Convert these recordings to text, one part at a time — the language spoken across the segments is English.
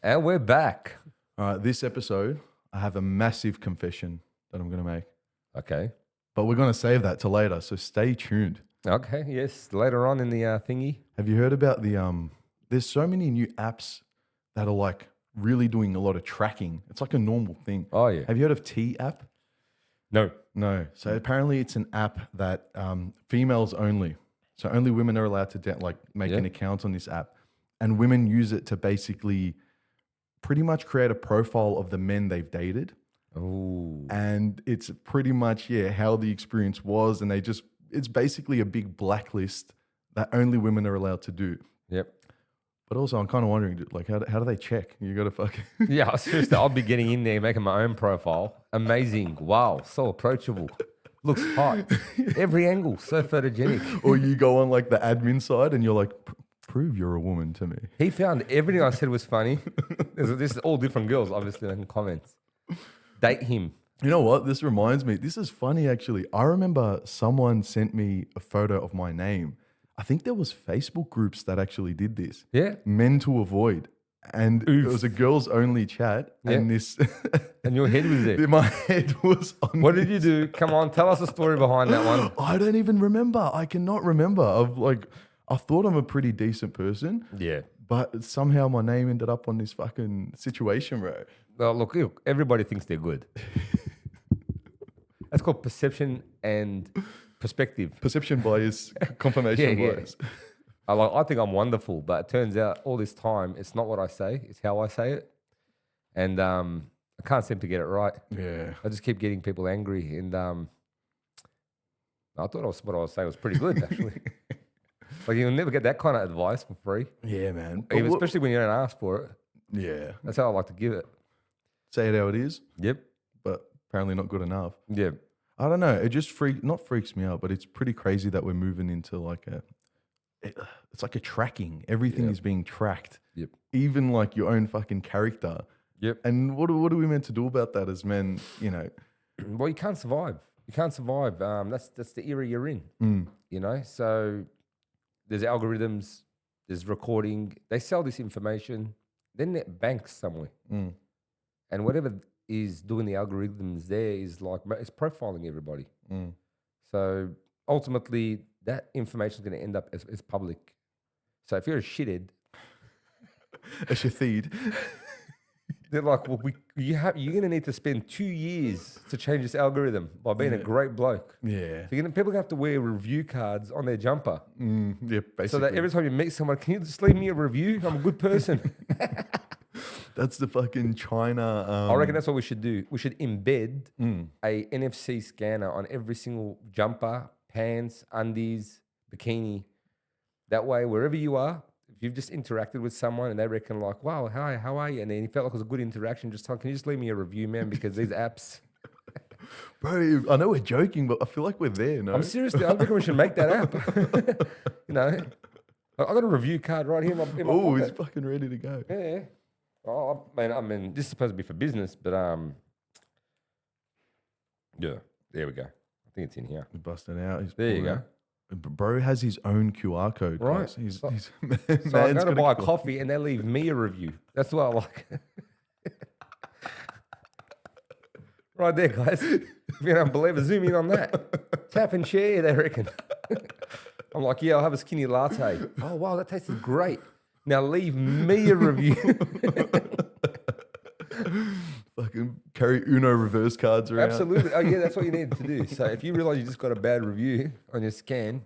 And we're back. All right, this episode, I have a massive confession that I'm going to make, Okay. but we're going to save that till later. So stay tuned. Okay. Yes. Later on in the thingy. Have you heard about there's so many new apps that are like really doing a lot of tracking. It's like a normal thing. Oh, yeah. Have you heard of T app? No. No. So apparently it's an app that females only. So only women are allowed to make an account on this app, and women use it to basically pretty much create a profile of the men they've dated. Oh. And it's pretty much, how the experience was. And it's basically a big blacklist that only women are allowed to do. Yep. But also, I'm kind of wondering, like, how do they check? You got to fucking... Yeah, seriously, I'll be getting in there, making my own profile. Amazing. Wow. So approachable. Looks hot. Every angle. So photogenic. Or you go on like the admin side and you're like, prove you're a woman to me. He found everything I said was funny. This is all different girls, obviously, in comments. Date him. You know what? This reminds me. This is funny, actually. I remember someone sent me a photo of my name. I think there was Facebook groups that actually did this. Yeah. Men to avoid. And it was a girls only chat. Yeah. And this... And your head was there. My head was on What did you do? Come on, tell us the story behind that one. I don't even remember. I cannot remember. I thought I'm a pretty decent person. Yeah. But somehow my name ended up on this fucking situation, bro. Well, look, everybody thinks they're good. That's called perception and perspective. Perception bias, confirmation bias. I think I'm wonderful, but it turns out all this time, it's not what I say, it's how I say it. And I can't seem to get it right. Yeah. I just keep getting people angry. And I thought what I was saying was pretty good, actually. Like, you'll never get that kind of advice for free. Yeah, man. Especially when you don't ask for it. Yeah. That's how I like to give it. Say it how it is, Yep. but apparently not good enough. Yeah. I don't know. It just freaks me out, but it's pretty crazy that we're moving into like it's like a tracking. Everything is being tracked. Yep. Even like your own fucking character. Yep. And what are we meant to do about that as men, you know? Well, you can't survive. You can't survive. That's the era you're in. You know, so there's algorithms, there's recording. They sell this information, then it banks somewhere, and whatever is doing the algorithms there is like it's profiling everybody. So ultimately, that information is going to end up as public. So if you're a shithead, A shatheed. they're like, well, you're going to need to spend 2 years to change this algorithm by being a great bloke. Yeah. So people have to wear review cards on their jumper. Yeah, basically. So that every time you meet someone, can you just leave me a review? I'm a good person. That's the fucking China. I reckon that's what we should do. We should embed a NFC scanner on every single jumper, pants, undies, bikini. That way, wherever you are, if you've just interacted with someone and they reckon like, wow, hi, how are you? And then you felt like it was a good interaction, just tell, can you just leave me a review, man? Because these apps... Bro, I know we're joking, but I feel like we're there, no? I'm seriously, I reckon we should make that app. You know, I got a review card right here in my Oh, pocket. he's fucking ready to go. Yeah. Oh, I mean, this is supposed to be for business, but yeah, there we go. I think it's in here. He's busting out. He's There you pulling go. out. Bro has his own QR code. Right. Guys. He's So man's I go to got buy a QR. coffee and they leave me a review. That's what I like. Right there, guys. If you don't believe it, zoom in on that. Tap and share, they reckon. I'm like, yeah, I'll have a skinny latte. Oh, wow, that tasted great. Now leave me a review. Fucking carry Uno reverse cards around. Absolutely. Oh, yeah, that's what you need to do. So if you realize you just got a bad review on your scan,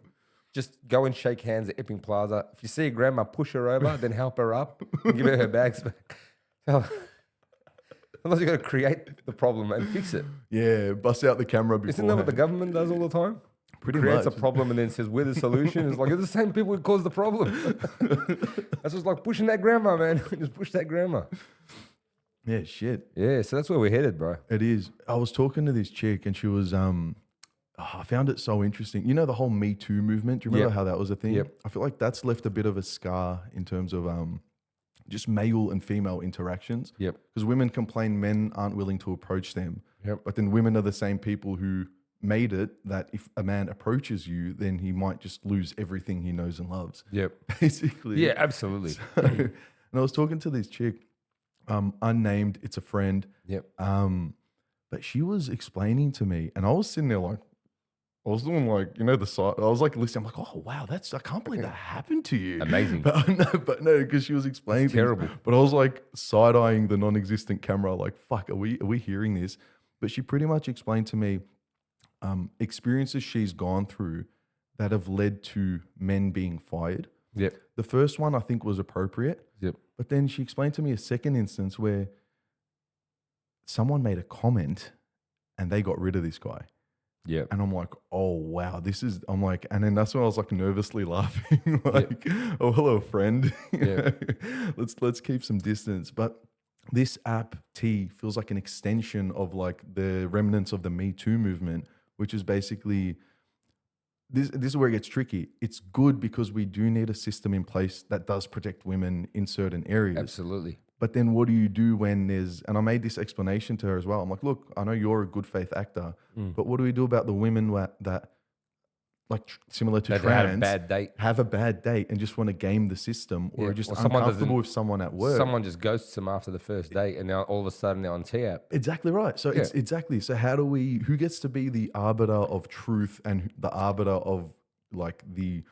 just go and shake hands at Epping Plaza. If you see a grandma, push her over, then help her up, and give her bags back. Unless you've got to create the problem and fix it. Yeah, bust out the camera before. Isn't that what the government does all the time? Pretty Creates much. a problem and then says, we're the solution. It's like, it's the same people who caused the problem. That's just like pushing that grandma, man. Just push that grandma. Yeah, shit. Yeah, so that's where we're headed, bro. It is. I was talking to this chick and she was, I found it so interesting. You know, the whole Me Too movement? Do you remember Yep. how that was a thing? Yep. I feel like that's left a bit of a scar in terms of just male and female interactions. Yep. Because women complain men aren't willing to approach them. Yep. But then women are the same people who made it that if a man approaches you, then he might just lose everything he knows and loves. Yep. Basically. Yeah, absolutely. So, and I was talking to this chick unnamed. It's a friend. Yep. But she was explaining to me, and I was sitting there like, I was doing like, the side. I was like listening. I'm like, oh wow, I can't believe that happened to you. Amazing. But no, because she was explaining things. Terrible. But I was like side eyeing the non-existent camera, like, fuck, are we hearing this? But she pretty much explained to me experiences she's gone through that have led to men being fired. Yep. The first one I think was appropriate. Yep. But then she explained to me a second instance where someone made a comment and they got rid of this guy. Yeah. And I'm like, oh wow, I'm like, and then that's when I was like nervously laughing, like, oh hello, friend. Yeah. Let's keep some distance. But this app T feels like an extension of like the remnants of the Me Too movement, which is basically this is where it gets tricky. It's good because we do need a system in place that does protect women in certain areas. Absolutely. But then what do you do when and I made this explanation to her as well. I'm like, look, I know you're a good faith actor, but what do we do about the women that like similar to That trans, had a bad date. have a bad date and just want to game the system or just uncomfortable with someone at work? Someone just ghosts them after the first date and now all of a sudden they're on T-App. Exactly right. So it's exactly. So who gets to be the arbiter of truth and the arbiter of like the,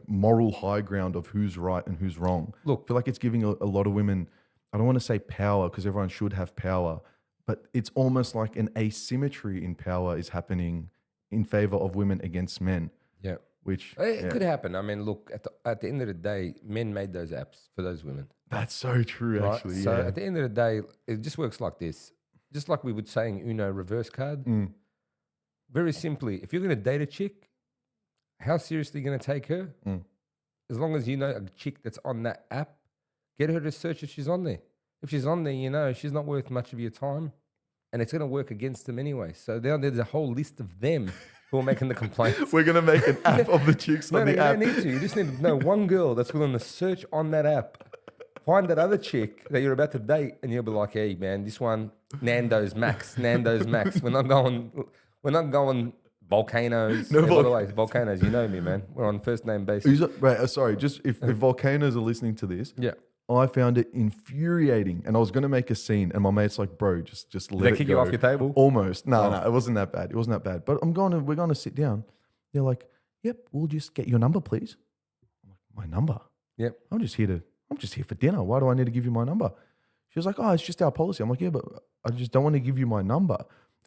moral high ground of who's right and who's wrong? Look, I feel like it's giving a lot of women, I don't want to say power because everyone should have power, but it's almost like an asymmetry in power is happening in favor of women against men. Yeah. Which it could happen. I mean, look, at the end of the day, men made those apps for those women. That's so true, Right? actually. So yeah. at the end of the day, it just works like this. Just like we would say in Uno reverse card. Very simply, if you're going to date a chick, how seriously are you going to take her? As long as you know a chick that's on that app, get her to search if she's on there. If she's on there, she's not worth much of your time. And it's going to work against them anyway. So there's a whole list of them who are making the complaints. We're going to make an app of the chicks on the app. You don't need to. You just need to know one girl that's willing to search on that app. Find that other chick that you're about to date, and you'll be like, hey, man, this one, Nando's Max. We're not going volcanoes. No, by the way, volcanoes, you know me, man. We're on first name basis. Right, sorry, just if volcanoes are listening to this, Yeah. I found it infuriating, and I was going to make a scene, and my mate's like, "Bro, just let Did they it kick go." you off your table? Almost. No, it wasn't that bad. It wasn't that bad. But we're going to sit down. They're like, "Yep, we'll just get your number, please." I'm like, "My number? Yep. I'm just here for dinner. Why do I need to give you my number?" She was like, "Oh, it's just our policy." I'm like, "Yeah, but I just don't want to give you my number."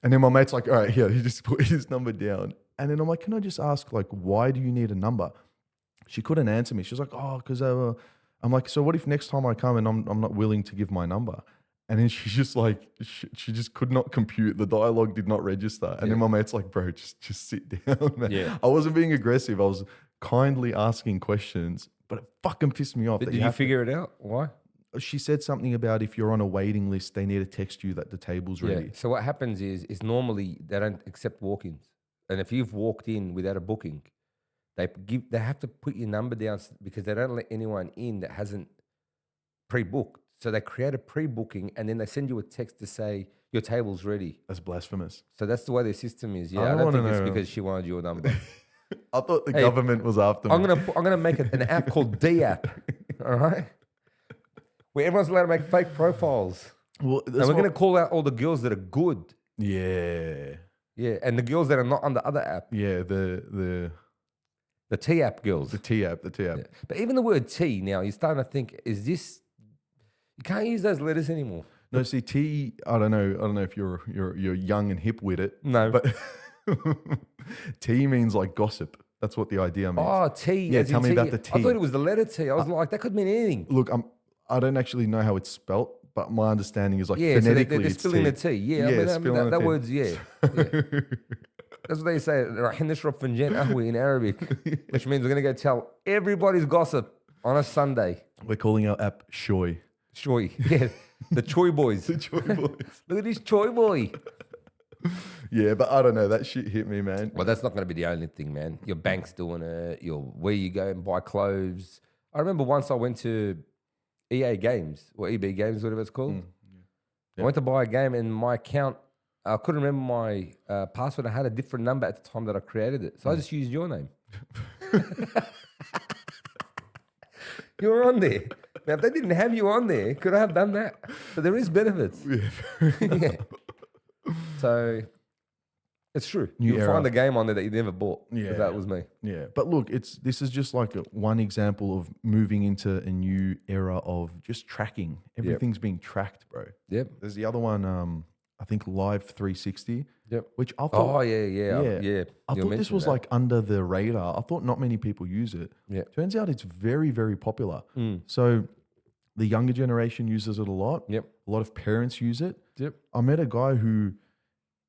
And then my mate's like, "All right, here." He just put his number down, and then I'm like, "Can I just ask, like, why do you need a number?" She couldn't answer me. She was like, "Oh, because I'm like, so what if next time I come and I'm not willing to give my number?" And then she's just like, she just could not compute. The dialogue did not register. And then my mate's like, "Bro, just sit down, man." Yeah. I wasn't being aggressive. I was kindly asking questions, but it fucking pissed me off. Did you figure it out? Why? She said something about if you're on a waiting list, they need to text you that the table's ready. Yeah. So what happens is normally they don't accept walk-ins. And if you've walked in without a booking, they have to put your number down because they don't let anyone in that hasn't pre-booked. So they create a pre-booking and then they send you a text to say your table's ready. That's blasphemous. So that's the way their system is. Yeah, I I don't don't think wanna it's know. because she wanted your number. I thought the government was after me. I'm gonna make an app called D app. All right, where everyone's allowed to make fake profiles, Well, and we're gonna call out all the girls that are good. Yeah. Yeah, and the girls that are not on the other app, Yeah, the the T app girls. T app. Yeah. But even the word T now, you're starting to think, is this? You can't use those letters anymore. No, see, T. I don't know if you're young and hip with it. No, But T means like gossip. That's what the idea means. oh, T. Yeah, as in tell me T. about the I T. thought it was the letter T. I was like, that could mean anything. Look, I don't actually know how it's spelt, but my understanding is like Yeah, so phonetically they're it's spilling T. the T. Yeah, Yeah, I mean, spilling the that T. word's yeah. That's what they say. "رايحين نشرب فنجان قهوة" in Arabic, which means we're gonna go tell everybody's gossip on a Sunday. We're calling our app Shoy. Choi, yeah, the Choi boys. The Choi boys. Look at this Choi boy. Yeah, but I don't know. That shit hit me, man. Well, that's not going to be the only thing, man. Your bank's doing it. Where you go and buy clothes. I remember once I went to EA Games or EB Games, whatever it's called. I went to buy a game and my account, I couldn't remember my password. I had a different number at the time that I created it. So I just used your name. You were on there. Now, if they didn't have you on there, could I have done that? But there is benefits. Yeah. So it's true. New You'll era. find a game on there that you never bought. Yeah. If that was me. Yeah, but look, this is just like one example of moving into a new era of just tracking. Everything's being tracked, bro. Yep. There's the other one, I think Live 360. Yep. Which I thought, Oh yeah. I thought this was like under the radar. I thought not many people use it. Yeah. Turns out it's very, very popular. So the younger generation uses it a lot. Yep. A lot of parents use it. Yep. I met a guy who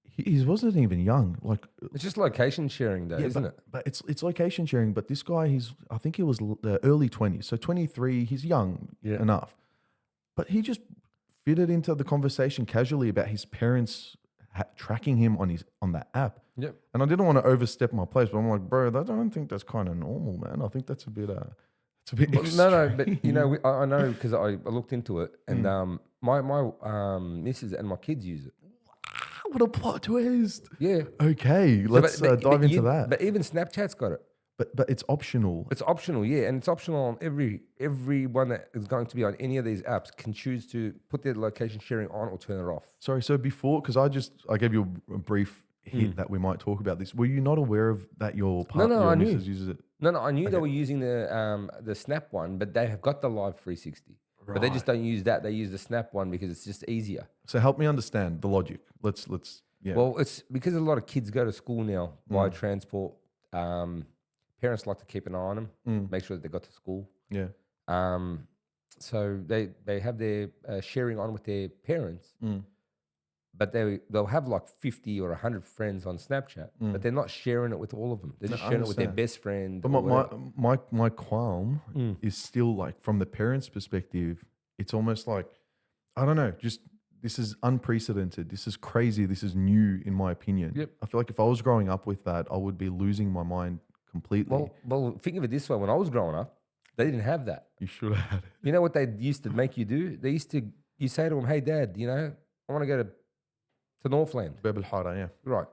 he wasn't even young. Like It's just location sharing, though, isn't it? But it's location sharing. But this guy, I think he was early 20s, so 23. He's young enough, but he just fitted into the conversation casually about his parents tracking him on that app. Yep. And I didn't want to overstep my place, but I'm like, bro, I don't think that's kind of normal, man. I think that's a bit it's a bit extreme. No, but you know, I know because I looked into it, and my missus and my kids use it. What a plot twist. Yeah. Okay, let's dive into that. But even Snapchat's got it. But it's optional. It's optional, yeah, and it's optional on everyone that is going to be on any of these apps can choose to put their location sharing on or turn it off. Sorry, so before, because I gave you a brief hint that we might talk about this. Were you not aware of that your partner, I knew. missus uses it? No, I knew they were using the Snap one, but they have got the Live 360. But they just don't use that. They use the Snap one because it's just easier. So help me understand the logic. Let's yeah. Well, it's because a lot of kids go to school now by transport. Parents like to keep an eye on them, make sure that they got to school. Yeah. So they have their sharing on with their parents, but they'll have like 50 or 100 friends on Snapchat, but they're not sharing it with all of them. They're just sharing it with their best friend. But my qualm is still like from the parents' perspective, it's almost like, I don't know, just this is unprecedented. This is crazy. This is new in my opinion. Yep. I feel like if I was growing up with that, I would be losing my mind completely. Well, think of it this way. When I was growing up, they didn't have that. You should have had it. You know what they used to make you do? You say to them, hey, Dad, I want to go to Northland. Bab al-Hara, yeah. Right.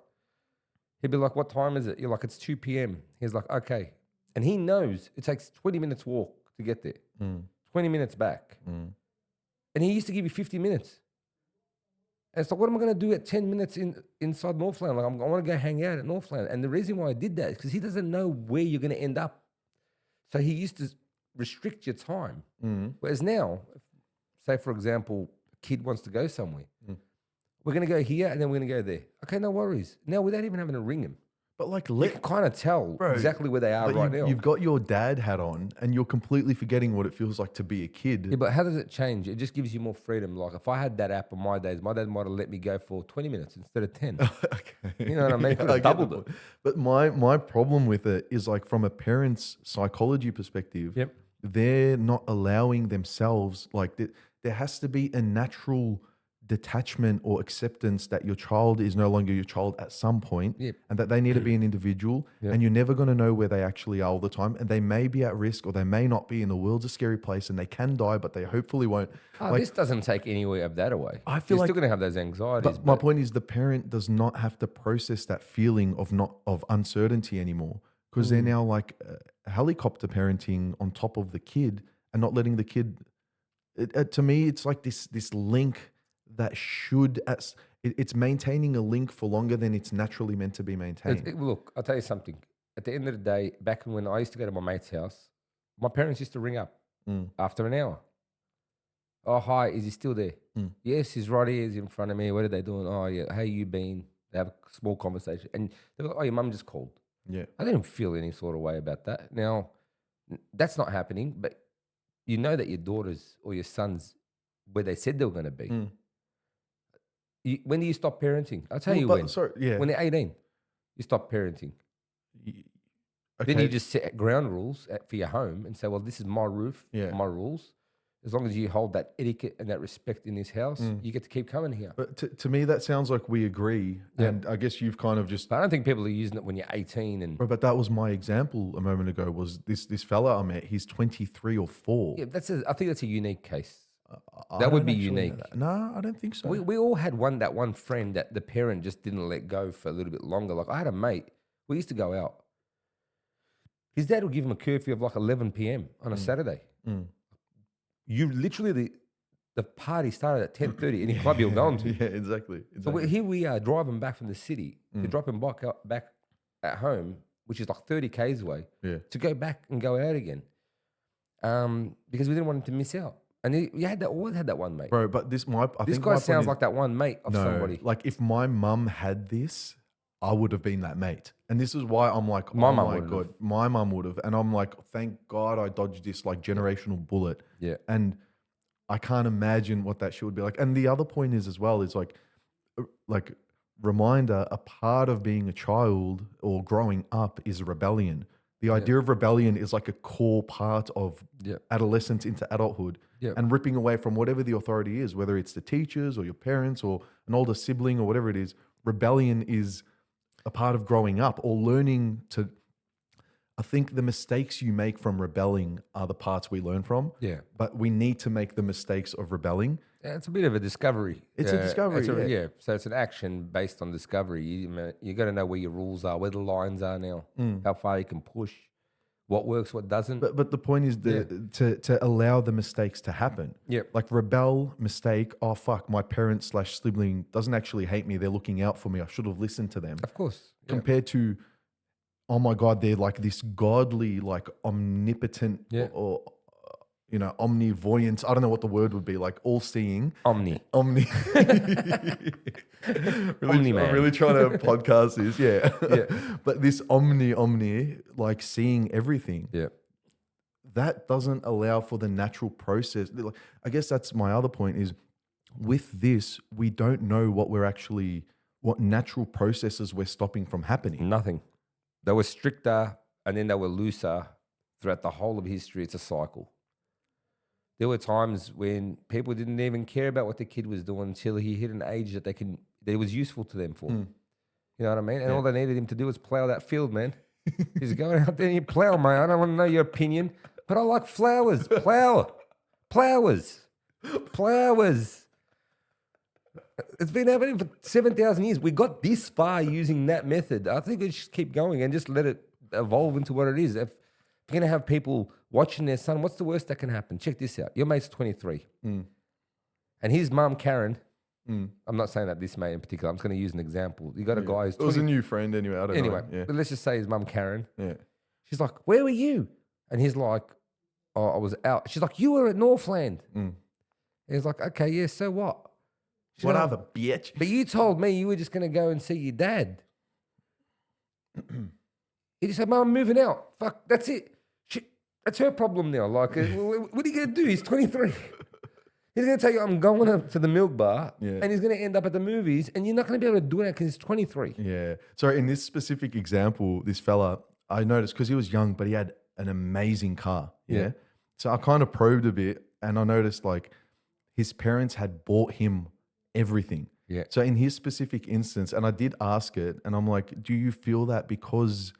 He'd be like, what time is it? You're like, it's 2 p.m. He's like, okay. And he knows it takes 20 minutes walk to get there, 20 minutes back. And he used to give you 50 minutes. And it's like, what am I going to do at 10 minutes inside Northland? Like, I want to go hang out at Northland. And the reason why I did that is because he doesn't know where you're going to end up. So he used to restrict your time. Whereas now, say, for example, a kid wants to go somewhere. We're going to go here and then we're going to go there. Okay, no worries. Now, without even having to ring them. But like, You can kind of tell exactly where they are right now. You've got your dad hat on and you're completely forgetting what it feels like to be a kid. Yeah, but how does it change? It just gives you more freedom. Like if I had that app on my days, my dad might have let me go for 20 minutes instead of 10. Okay. You know what I mean? Could have doubled it. But my problem with it is like from a parent's psychology perspective, they're not allowing themselves, like there has to be a natural detachment or acceptance that your child is no longer your child at some point and that they need to be an individual and you're never going to know where they actually are all the time and they may be at risk or they may not be. In the world's a scary place and they can die, but they hopefully won't. This doesn't take any of that away. I feel you're like still going to have those anxieties. But my point is the parent does not have to process that feeling of uncertainty anymore because they're now like helicopter parenting on top of the kid and not letting the kid. To me, it's like this link that should, it's maintaining a link for longer than it's naturally meant to be maintained. Look, I'll tell you something. At the end of the day, back when I used to go to my mate's house, my parents used to ring up after an hour. Oh, hi, is he still there? Yes, he's right here, he's in front of me. What are they doing? Oh, yeah, how you been? They have a small conversation. And they're like, oh, your mum just called. Yeah. I didn't feel any sort of way about that. Now, that's not happening, but you know that your daughters or your sons, where they said they were going to be, when do you stop parenting? I'll tell you when. When they're 18, you stop parenting. Okay. Then you just set ground rules for your home and say, well, this is my roof, my rules. As long as you hold that etiquette and that respect in this house, you get to keep coming here. But to me, that sounds like we agree. And I guess you've kind of just... But I don't think people are using it when you're 18. But that was my example a moment ago, was this fella I met, he's 23 or 4. Yeah, I think that's a unique case. That would be unique. No, I don't think so. We all had that one friend that the parent just didn't let go for a little bit longer. Like I had a mate, we used to go out. His dad would give him a curfew of like 11 p.m. on a Saturday. You literally the party started at 10:30 in the club you're going to. Yeah, exactly. So here we are driving back from the city to drop him back at home, which is like 30 k's away, Yeah. to go back and go out again, because we didn't want him to miss out. And you always had that one mate. Bro, but this guy sounds like that one mate of somebody. Like if my mum had this, I would have been that mate. And this is why I'm like, My oh mum my wouldn't God, my mum would have. And I'm like, thank God I dodged this like generational bullet. Yeah. And I can't imagine what that shit would be like. And the other point is as well is like reminder, a part of being a child or growing up is rebellion. The idea of rebellion is like a core part of adolescence into adulthood and ripping away from whatever the authority is, whether it's the teachers or your parents or an older sibling or whatever it is. Rebellion is a part of growing up or learning to. I think the mistakes you make from rebelling are the parts we learn from. Yeah. But we need to make the mistakes of rebelling. Yeah, it's a bit of a discovery. It's a discovery. So it's an action based on discovery. You got to know where your rules are, where the lines are now, how far you can push, what works, what doesn't. But the point is to allow the mistakes to happen. Yeah. Like rebel, mistake. Oh fuck, my parent / sibling doesn't actually hate me. They're looking out for me. I should have listened to them. Of course. Compared to, oh my God, they're like this godly, like omnipotent or omnivoyant. I don't know what the word would be, like all-seeing. Omni. Omni man. I'm really trying to podcast this, But this omni, like seeing everything. Yeah. That doesn't allow for the natural process. I guess that's my other point is with this, we don't know what natural processes we're stopping from happening. Nothing. They were stricter and then they were looser throughout the whole of history. It's a cycle. There were times when people didn't even care about what the kid was doing until he hit an age that it was useful to them for. You know what I mean? And all they needed him to do was plow that field, man. He's going out there and you plow, mate. I don't want to know your opinion, but I like flowers. Flowers. It's been happening for 7,000 years. We got this far using that method. I think we should keep going and just let it evolve into what it is. If you're going to have people watching their son, what's the worst that can happen? Check this out. Your mate's 23. And his mum, Karen, I'm not saying that this mate in particular, I'm just going to use an example. You got a guy who's 20. It was a new friend anyway. I don't know. But let's just say his mum, Karen. Yeah. She's like, where were you? And he's like, oh, I was out. She's like, you were at Northland. And he's like, okay, yeah, so what? She's what other bitch? But you told me you were just going to go and see your dad. He just said, Mum, I'm moving out. Fuck, that's it. That's her problem now. Like, what are you going to do? He's 23. He's going to tell you, I'm going up to the milk bar, and he's going to end up at the movies, and you're not going to be able to do that because he's 23. Yeah. So in this specific example, this fella, I noticed because he was young, but he had an amazing car. Yeah. So I kind of probed a bit, and I noticed like his parents had bought him everything. Yeah. So in his specific instance, and I did ask it, and I'm like, do you feel that because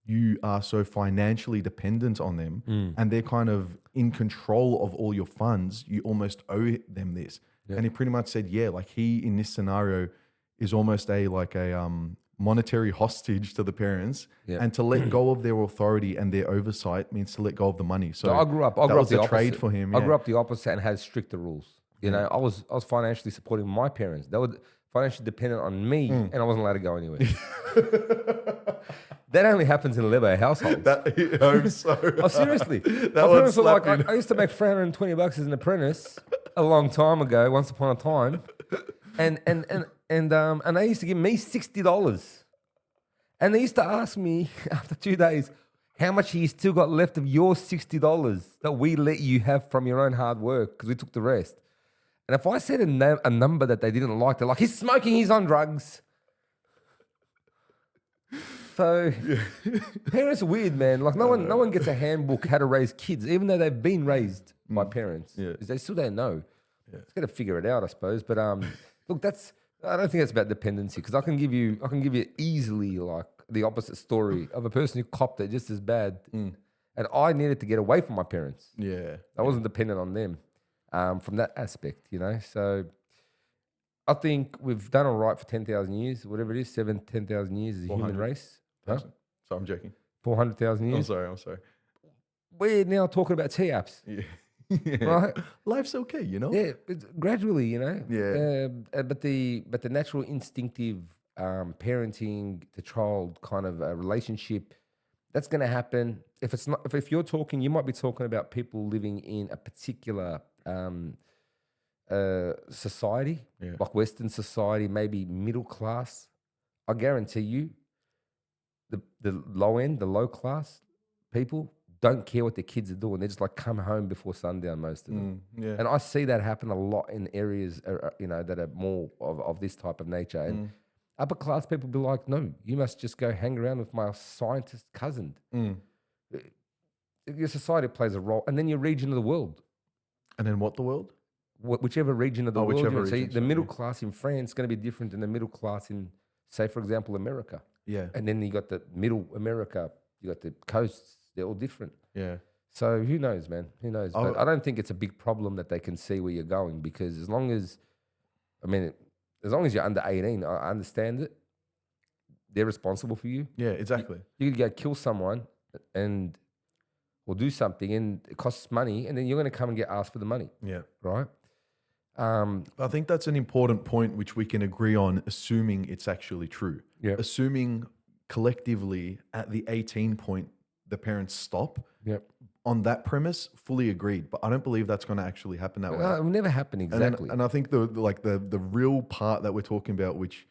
you are so financially dependent on them and they're kind of in control of all your funds, you almost owe them this? And he pretty much said, yeah, like he in this scenario is almost a monetary hostage to the parents, and to let go of their authority and their oversight means to let go of the money. So I grew up the opposite. Trade for him. I grew up the opposite and had stricter rules. You know, I was financially supporting my parents. They were financially dependent on me, and I wasn't allowed to go anywhere. That only happens in Lebo households. I hope so. Oh, seriously. My parents were like, I used to make $320 as an apprentice a long time ago, once upon a time, and they used to give me $60, and they used to ask me after 2 days, how much you still got left of your $60 that we let you have from your own hard work because we took the rest. And if I said a number that they didn't like, they're like, he's smoking, he's on drugs. So parents are weird, man. Like no one gets a handbook how to raise kids, even though they've been raised by parents. They still don't know. It's got to figure it out, I suppose. But look, I don't think it's about dependency because I can give you easily like the opposite story of a person who copped it just as bad. And I needed to get away from my parents. Yeah. I wasn't dependent on them from that aspect, you know. So I think we've done all right for 10,000 years, whatever it is, 10,000 years as a human race. Huh? So I'm joking. 400,000 years. I'm sorry. We're now talking about T-apps. Yeah. right? Life's okay, you know? Yeah, it's gradually, you know. Yeah. But the natural instinctive parenting to child kind of relationship, that's going to happen. If it's not, if you're talking, you might be talking about people living in a particular society, Yeah. like Western society, maybe middle class. I guarantee you, the low end, the low class people don't care what their kids are doing. They just like come home before sundown, most of them. Yeah. And I see that happen a lot in areas, that are more of this type of nature. And upper class people be like, no, you must just go hang around with my scientist cousin. Your society plays a role, and then your region of the world. And then what the world? Whichever region of the world. Whichever So region, the middle class in France is going to be different than the middle class in, say, for example, America. Yeah. And then you got the middle America, you got the coasts, they're all different. Yeah. So who knows, man? Who knows? But I don't think it's a big problem that they can see where you're going, because as long as you're under 18, I understand it. They're responsible for you. Yeah, exactly. You could go kill someone or do something, and it costs money, and then you're going to come and get asked for the money. Yeah. Right? I think that's an important point which we can agree on, assuming it's actually true. Yeah. Assuming collectively at the 18 point, the parents stop. Yep. On that premise, fully agreed. But I don't believe that's going to actually happen that way. It will never happen exactly. And I think the real part that we're talking about, which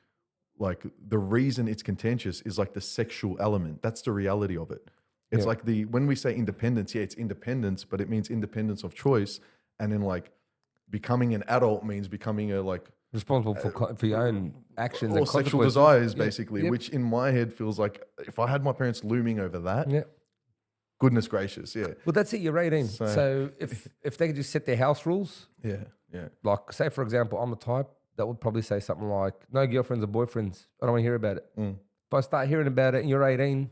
like the reason it's contentious is like the sexual element. That's the reality of it. It's like when we say independence, yeah, it's independence, but it means independence of choice. And then like becoming an adult means becoming a like responsible for your own actions or and sexual consequences. desires, basically, Yep. which in my head feels like if I had my parents looming over that, Yeah. goodness gracious, yeah. Well, that's it. You're 18. So- So if they could just set their house rules, Yeah, yeah. like say for example, I'm the type that would probably say something like, "No girlfriends or boyfriends. I don't want to hear about it." If I start hearing about it and you're 18,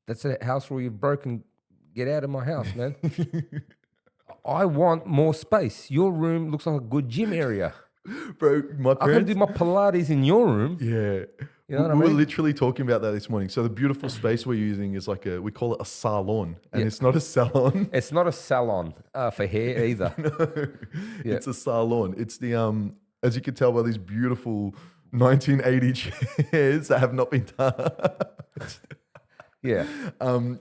that's a house rule you've broken. Get out of my house, man. I want more space. Your room looks like a good gym area. Bro, my I can parents... do my Pilates in your room. Yeah. You know what I we were mean? literally talking about that this morning. So the beautiful space we're using is like we call it a salon. And it's not a salon. It's not a salon for hair either. Yeah. It's a salon. It's the, as you can tell by these beautiful 1980 chairs that have not been touched. Yeah.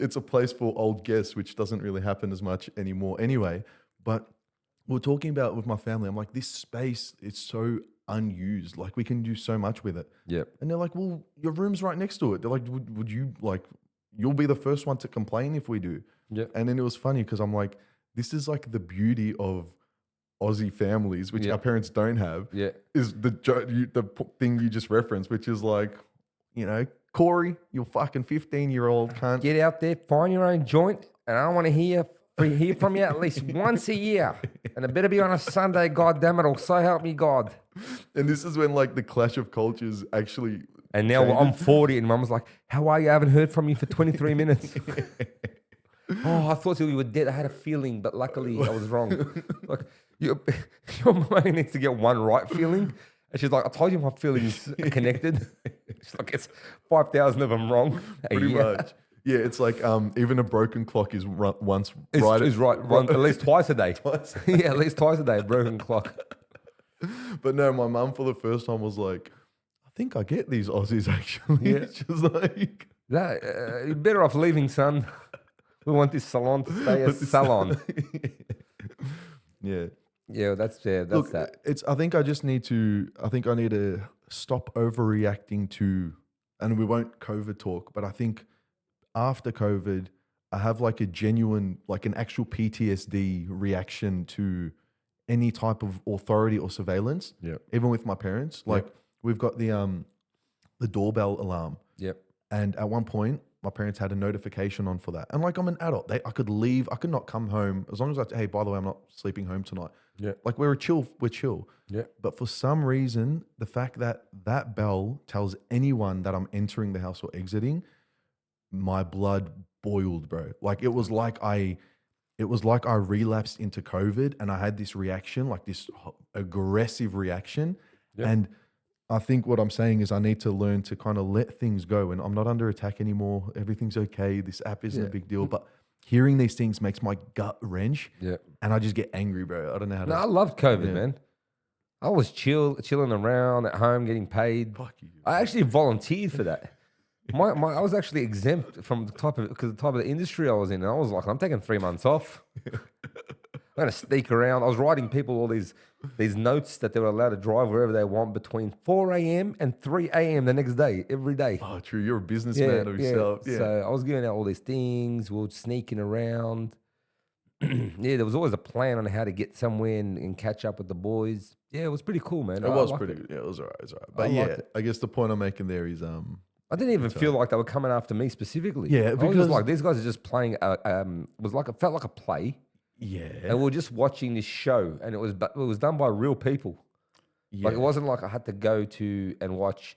It's a place for old guests, which doesn't really happen as much anymore anyway. But we're talking about with my family, I'm like, this space is so unused. Like we can do so much with it. Yep. And they're like, well, your room's right next to it. They're like, would you like, you'll be the first one to complain if we do. Yep. And then it was funny because I'm like, this is like the beauty of Aussie families, which our parents don't have. Yeah. Is the thing you just referenced, which is like, Corey, you're fucking 15-year-old cunt. Get out there, find your own joint, and I want to hear from you at least once a year. And it better be on a Sunday, God damn it, or so help me God. And this is when like the clash of cultures actually. And now I'm 40 and mum's like, how are you? I haven't heard from you for 23 minutes. Oh, I thought you were dead. I had a feeling, but luckily I was wrong. Like, your mum needs to get one right feeling. And she's like, I told you my feelings are connected. She's like, it's 5,000 of them wrong. Pretty much. Yeah, it's like even a broken clock is once It's right. Is right at least twice a day. Twice. Yeah, at least twice a day, a broken clock. But no, my mum for the first time was like, I think I get these Aussies actually. Yeah. She was like, You're better off leaving, son. We want this salon to stay a salon. yeah. Yeah, that's fair. That's that. I think I need to stop overreacting to, and we won't COVID talk, but I think after COVID, I have like a genuine, like an actual PTSD reaction to any type of authority or surveillance. Yep. Even with my parents, like we've got the doorbell alarm. Yep. And at one point, my parents had a notification on for that. And like I'm an adult, I could leave, I could not come home as long as hey, by the way, I'm not sleeping home tonight. Yeah. Like we're chill. Yeah. But for some reason, the fact that that bell tells anyone that I'm entering the house or exiting, my blood boiled, bro. Like it was like I relapsed into COVID and I had this reaction, like this aggressive reaction. Yeah. And I think what I'm saying is I need to learn to kind of let things go, and I'm not under attack anymore. Everything's okay. This app isn't a big deal, but hearing these things makes my gut wrench. Yeah. And I just get angry, bro. I don't know how to. No, I loved COVID, Yeah. man. I was chilling around at home, getting paid. Fuck you. I actually volunteered for that. I was actually exempt from the type of the industry I was in. And I was like, I'm taking 3 months off. I'm gonna sneak around. I was writing people all these notes that they were allowed to drive wherever they want between 4 a.m. and 3 a.m. the next day, every day. Oh, true. You're a businessman of yourself. Yeah. So I was giving out all these things. We were sneaking around. Yeah, there was always a plan on how to get somewhere and catch up with the boys. Yeah, it was pretty cool, man. It was pretty good. Yeah, it was all right. But yeah, liked it. I guess the point I'm making there is I didn't even feel like they were coming after me specifically. Yeah, I was because- just like, these guys are just playing. It felt like a play, yeah. and we were just watching this show, and it was done by real people. Yeah. Like it wasn't like I had to go to and watch,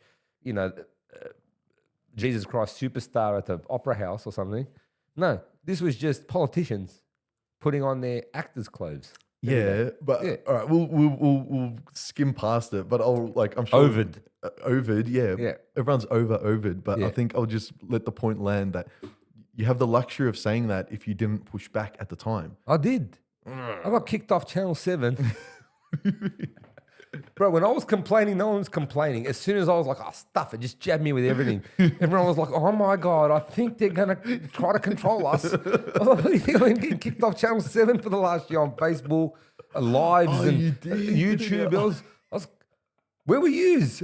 Jesus Christ Superstar at the Opera House or something. No, this was just politicians putting on their actors' clothes. Yeah, but Yeah. all right, we'll skim past it. But I'm sure Ovid. Ovid, yeah. Yeah. Everyone's over Ovid, but I Yeah. think I'll just let the point land that you have the luxury of saying that if you didn't push back at the time. I did. I got kicked off Channel 7. Bro, when I was complaining, no one was complaining. As soon as I was like, oh, stuff it, just jab me with everything. Everyone was like, oh my God, I think they're going to try to control us. I was like, what do you think I've been getting kicked off Channel 7 for the last year on Facebook, lives Oh, and you did, YouTube? didn't you? I was, where were yous?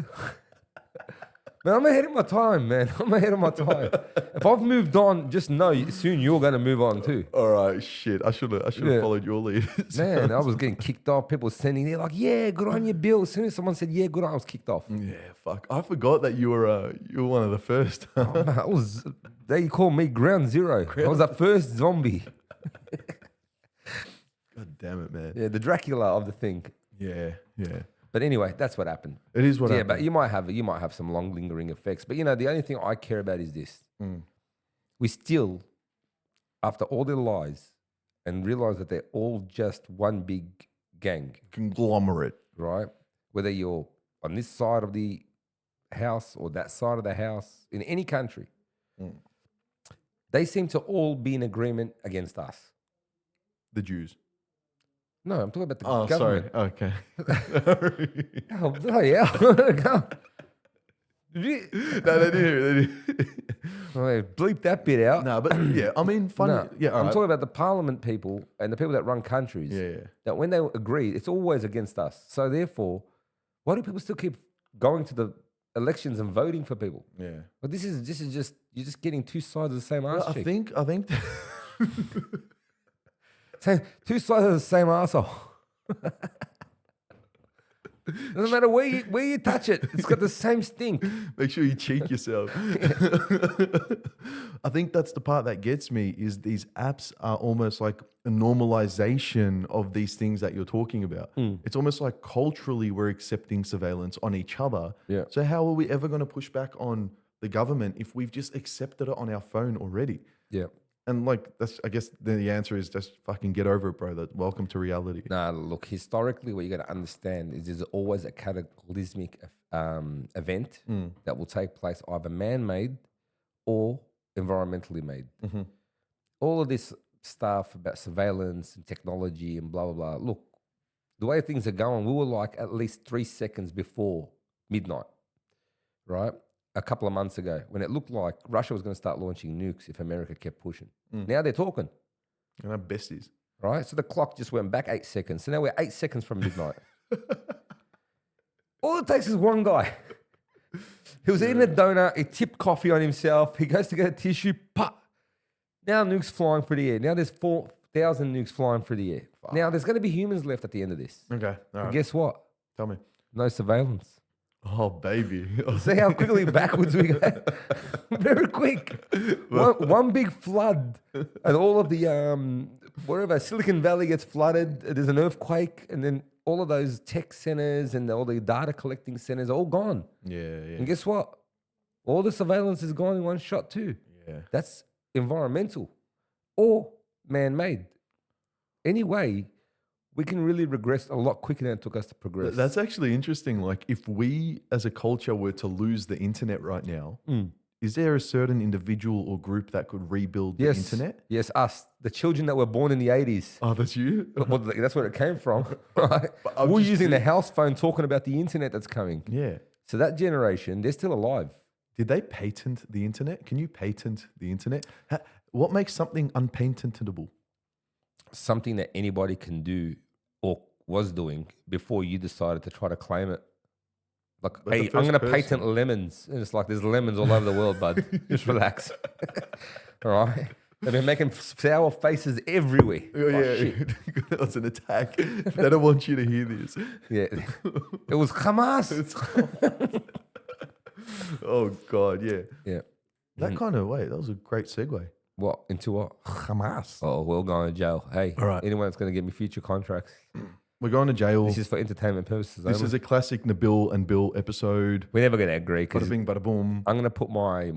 Man, I'm ahead of my time, man. I'm ahead of my time. If I've moved on, just know soon you're going to move on too. All right, shit. I should have Yeah. followed your lead. Man, I was getting kicked off. People were sending, they're like, yeah, good on you, Bill. As soon as someone said, yeah, good on, I was kicked off. Yeah, fuck. I forgot that you were one of the first. They call me ground zero. I was the first zombie. God damn it, man. Yeah, the Dracula of the thing. Yeah. But anyway, that's what happened. It is what Yeah, happened. but you might have some long lingering effects. But the only thing I care about is this. We still, after all their lies, and realize that they're all just one big gang, Conglomerate. right? Whether you're on this side of the house or that side of the house, in any country, they seem to all be in agreement against us. The Jews. No, I'm talking about the Oh, government. sorry. Okay. Oh, bloody hell. Did you No, they did. oh, bleep that bit out? No, but yeah, I mean, funny. No, Yeah, all I'm right. talking about the parliament people and the people that run countries. Yeah. That when they agree, it's always against us. So therefore, why do people still keep going to the elections and voting for people? Yeah. But this is just you're just getting two sides of the same ass Well, cheek. I think Two sides of the same asshole. Doesn't matter where you touch it, it's got the same stink. make sure you cheek yourself. I think that's the part that gets me is these apps are almost like a normalization of these things that you're talking about. It's almost like culturally we're accepting surveillance on each other. Yeah. So how are we ever going to push back on the government if we've just accepted it on our phone already? Yeah. And like that's, I guess the answer is just fucking get over it, bro. That welcome to reality. Nah, look, historically, what you got to understand is there's always a cataclysmic event that will take place either man-made or environmentally made. All of this stuff about surveillance and technology and blah, blah, blah. Look, the way things are going, we were like at least 3 seconds before midnight, right? A couple of months ago when it looked like Russia was going to start launching nukes if America kept pushing. Now they're talking. And our besties. Right? So the clock just went back 8 seconds. So now we're 8 seconds from midnight. All it takes is one guy. He was eating a donut, he tipped coffee on himself, he goes to get a tissue, pop. Now nukes flying through the air. Now there's 4,000 nukes flying through the air. Now there's going to be humans left at the end of this. Okay. All And right. guess what? Tell me. No surveillance. Oh, baby. See how quickly backwards we go? Very quick. One big flood, and all of the wherever Silicon Valley gets flooded, there's an earthquake, and then all of those tech centers and all the data collecting centers are all gone. Yeah. And guess what? All the surveillance is gone in one shot too. Yeah. That's environmental or man-made. Anyway, we can really regress a lot quicker than it took us to progress. That's actually interesting. Like, if we as a culture were to lose the internet right now, is there a certain individual or group that could rebuild the internet? Yes, us, the children that were born in the 80s. Oh, that's you? Well, that's where it came from, right? I'm We're just using the curious. house phone talking about the internet that's coming. Yeah. So that generation, they're still alive. Did they patent the internet? Can you patent the internet? What makes something unpatentable? Something that anybody can do or was doing before you decided to try to claim it. Like, But the hey, I'm first going to person- patent lemons. And it's like, there's lemons all over the world, bud. Just relax. All right? They've been making sour faces everywhere. Oh, yeah, shit. that was an attack. They don't want you to hear this. Yeah. It was Hamas. Oh, God, yeah. Yeah. That kind of, that was a great segue. What? Into what? Hamas. Oh, we're going to jail. Hey, All right. anyone that's going to get me future contracts. We're going to jail. This is for entertainment purposes This only. is a classic Nabil and Bill episode. We're never going to agree because Bada bing, bada boom. I'm going to put my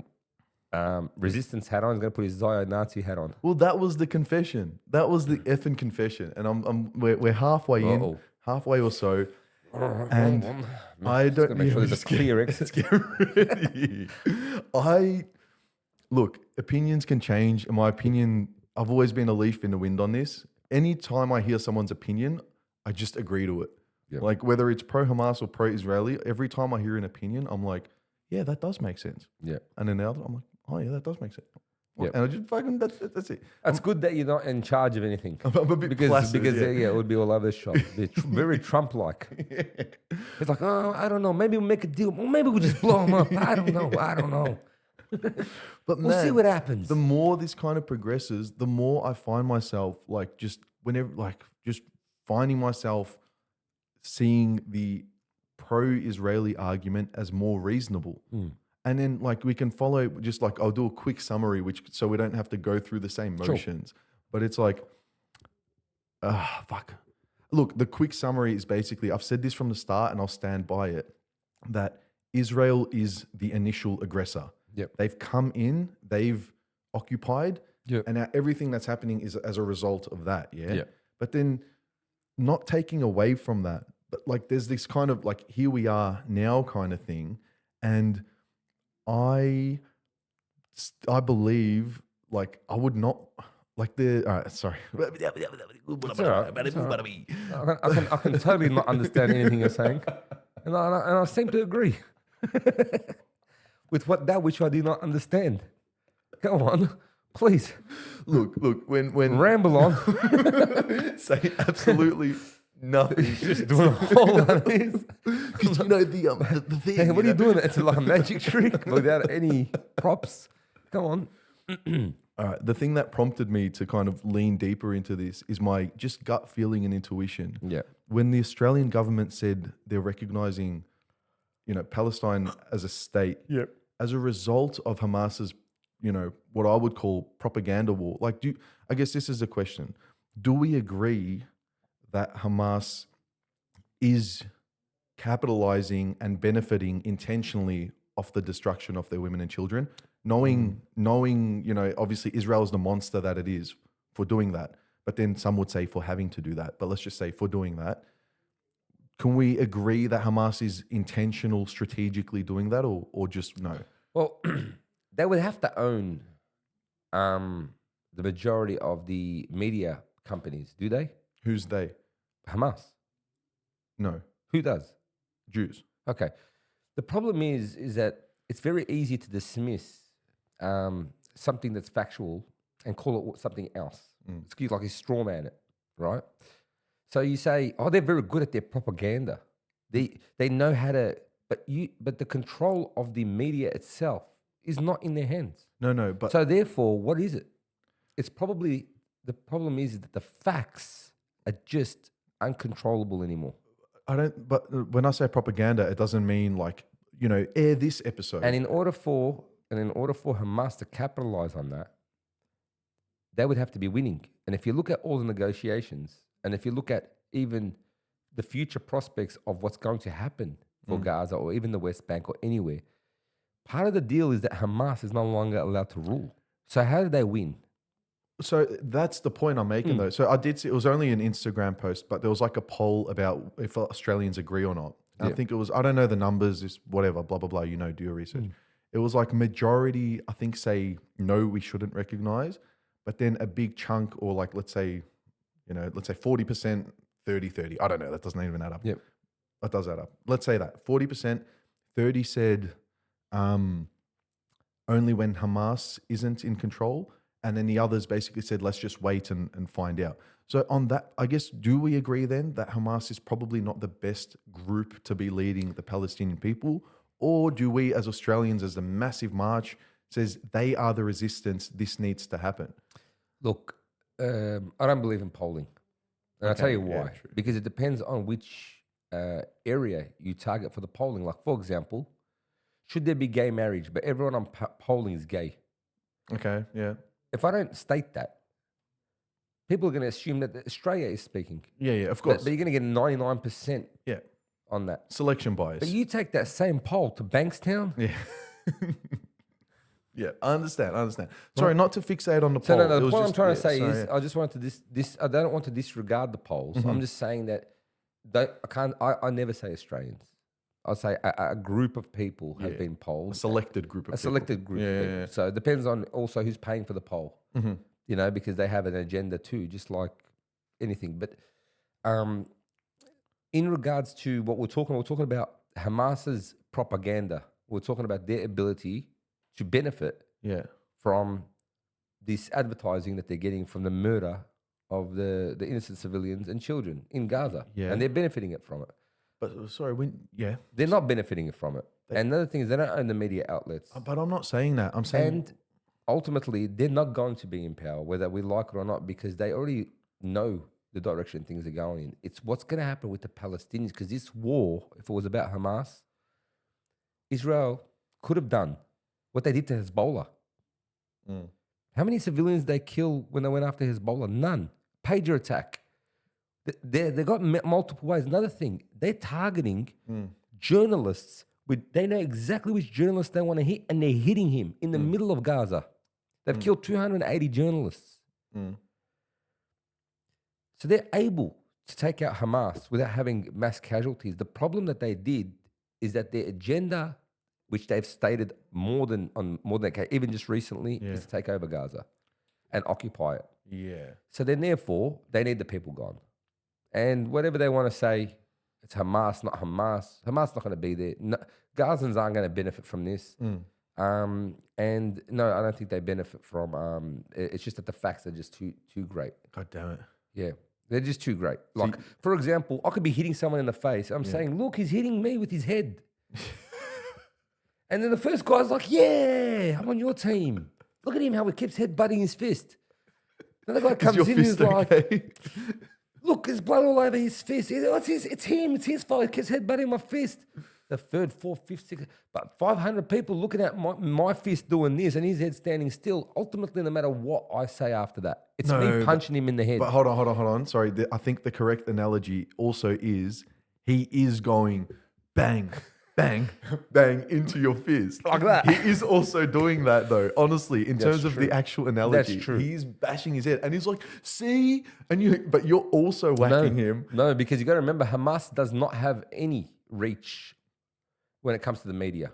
resistance hat on. He's going to put his Zio Nazi hat on. Well, that was the confession. That was the effing confession. And we're halfway in, Uh-oh. halfway or so. And I don't Make sure there's a just get- clear exit. Let's get ready. Look, opinions can change. In my opinion, I've always been a leaf in the wind on this. Anytime I hear someone's opinion, I just agree to it. Yep. Like whether it's pro-Hamas or pro-Israeli, every time I hear an opinion, I'm like, yeah, that does make sense. Yeah. And then the other, I'm like, oh yeah, that does make sense. Yep. And I just fucking, that's it. It's good that you're not in charge of anything. I'm a bit Because, placid, because yeah. it would be all over the shop. They're very Trump-like. It's like, oh, I don't know. Maybe we'll make a deal. Well, maybe we'll just blow him up. I don't know. But We'll see what happens. The more this kind of progresses, the more I find myself just finding myself seeing the pro-Israeli argument as more reasonable. And then we can follow I'll do a quick summary, so we don't have to go through the same motions. But it's like, fuck. Look, the quick summary is basically, I've said this from the start and I'll stand by it, that Israel is the initial aggressor. Yep. They've come in, they've occupied, Yep. and now everything that's happening is as a result of that, yeah? Yep. But then not taking away from that, but there's this kind of here we are now kind of thing, and I believe I would not all right, sorry. It's all right. I can totally not understand anything you're saying. And I seem to agree with that which I do not understand. Go on, please. Look, when Ramble on. say absolutely nothing. Just doing a whole lot of this. Because the thing. Hey, what are you doing? It's like a magic trick without any props. Go on. All right, the thing that prompted me to kind of lean deeper into this is my just gut feeling and intuition. Yeah. When the Australian government said they're recognizing, Palestine as a state, Yep. as a result of Hamas's, what I would call propaganda war. I guess this is the question. Do we agree that Hamas is capitalizing and benefiting intentionally off the destruction of their women and children? Knowing, obviously Israel is the monster that it is for doing that. But then some would say for having to do that. But let's just say for doing that. Can we agree that Hamas is intentional, strategically doing that, or just no? Well, they would have to own the majority of the media companies, do they? Who's they? Hamas. No. Who does? Jews. Okay. The problem is that it's very easy to dismiss something that's factual and call it something else. Excuse like a straw man it, right? So you say, oh, they're very good at their propaganda. They know how to, but the control of the media itself is not in their hands. No, but So therefore, what is it? It's probably, the problem is that the facts are just uncontrollable anymore. But when I say propaganda, it doesn't mean air this episode. And in order for Hamas to capitalize on that, they would have to be winning. And if you look at all the negotiations, and if you look at even the future prospects of what's going to happen for Gaza or even the West Bank or anywhere, part of the deal is that Hamas is no longer allowed to rule. So how do they win? So that's the point I'm making, though. So I did see, it was only an Instagram post, but there was a poll about if Australians agree or not. And I think it was, I don't know the numbers, just whatever, blah, blah, blah, do your research. it was like majority, I think, say no, we shouldn't recognize, but then a big chunk, or like let's say 40%, 30-30. I don't know. That doesn't even add up. Yep. That does add up. Let's say that 40%, 30 said only when Hamas isn't in control. And then the others basically said, let's just wait and find out. So on that, I guess, do we agree then that Hamas is probably not the best group to be leading the Palestinian people? Or do we as Australians, as the massive march says they are the resistance, this needs to happen? Look, I don't believe in polling. And I'll tell you why. True. Because it depends on which area you target for the polling. Like, for example, should there be gay marriage? But everyone on polling is gay. Okay, yeah. If I don't state that, people are going to assume that Australia is speaking. Yeah, of course. But you're going to get 99% Yeah. on that. Selection bias. But you take that same poll to Bankstown. Yeah. Yeah, I understand. Sorry, not to fixate on the So poll. no, It the was point I'm just- trying to say sorry, is, I just want to I don't want to disregard the polls. I'm just saying that I never say Australians. I'll say a group of people have been polled. a selected group of A people. selected group. of people. Yeah. So it depends on also who's paying for the poll. You know, because they have an agenda too, just like anything. But in regards to what we're talking about Hamas's propaganda. We're talking about their ability to benefit Yeah. from this advertising that they're getting from the murder of the innocent civilians and children in Gaza. Yeah. And they're benefiting it from it. But sorry, They're not benefiting it from it. And another thing is they don't own the media outlets. But I'm not saying that. I'm saying And ultimately, they're not going to be in power, whether we like it or not, because they already know the direction things are going in. It's what's going to happen with the Palestinians, because this war, if it was about Hamas, Israel could have done what they did to Hezbollah. How many civilians they killed when they went after Hezbollah? None. Pager attack. They got multiple ways. Another thing, they're targeting journalists. They know exactly which journalist they want to hit, and they're hitting him in the middle of Gaza. They've killed 280 journalists. So they're able to take out Hamas without having mass casualties. The problem that they did is that their agenda, which they've stated more than even just recently, is to take over Gaza and occupy it. yeah. So then, therefore, they need the people gone. And whatever they want to say, it's Hamas, not Hamas. Hamas not going to be there. No, Gazans aren't going to benefit from this. And no, I don't think they benefit from. It's just that the facts are just too great. God damn it. Yeah, they're just too great. Like, for example, I could be hitting someone in the face. I'm saying, look, he's hitting me with his head. And then the first guy's like, yeah, I'm on your team. Look at him, how he keeps headbutting his fist. Then the guy comes in and he's like, look, there's blood all over his fist. It's him, it's his fault. He keeps headbutting my fist. The third, fourth, fifth, sixth, but 500 people looking at my fist doing this and his head standing still. Ultimately, no matter what I say after that, it's me punching him in the head. But hold on. Sorry, I think the correct analogy also is he is going bang, bang, bang into your fist. Like that. He is also doing that though, honestly, in terms of true. the actual analogy. That's true. He's bashing his head and he's like, see? But you're also whacking him. No, because you got to remember, Hamas does not have any reach when it comes to the media.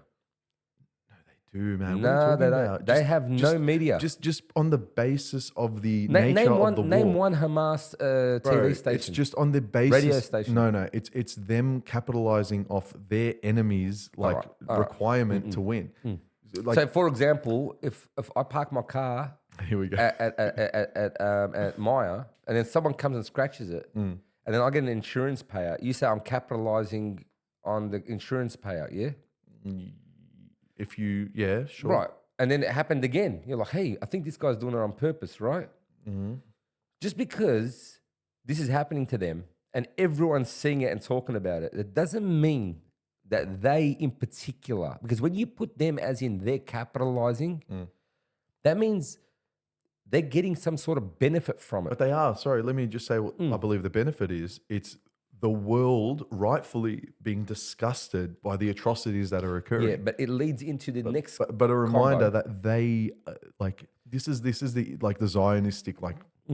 Dude, man. No, they don't. They have no media. Just on the basis of the nature of the war. Name one Hamas TV station. It's just on the basis. Radio station. No. It's them capitalizing off their enemies' requirement to win. Like, So, for example, if I park my car here we go. at Maya, and then someone comes and scratches it, and then I get an insurance payout, you say I'm capitalizing on the insurance payout, yeah? If you, sure. Right. And then it happened again. You're like, hey, I think this guy's doing it on purpose, right? Just because this is happening to them and everyone's seeing it and talking about it, it doesn't mean that they in particular, because when you put them as in they're capitalizing, that means they're getting some sort of benefit from it. But they are. Sorry, let me just say what I believe the benefit is. It's the world rightfully being disgusted by the atrocities that are occurring. Yeah, but it leads into the next. But a reminder combo. that they this is the like the Zionistic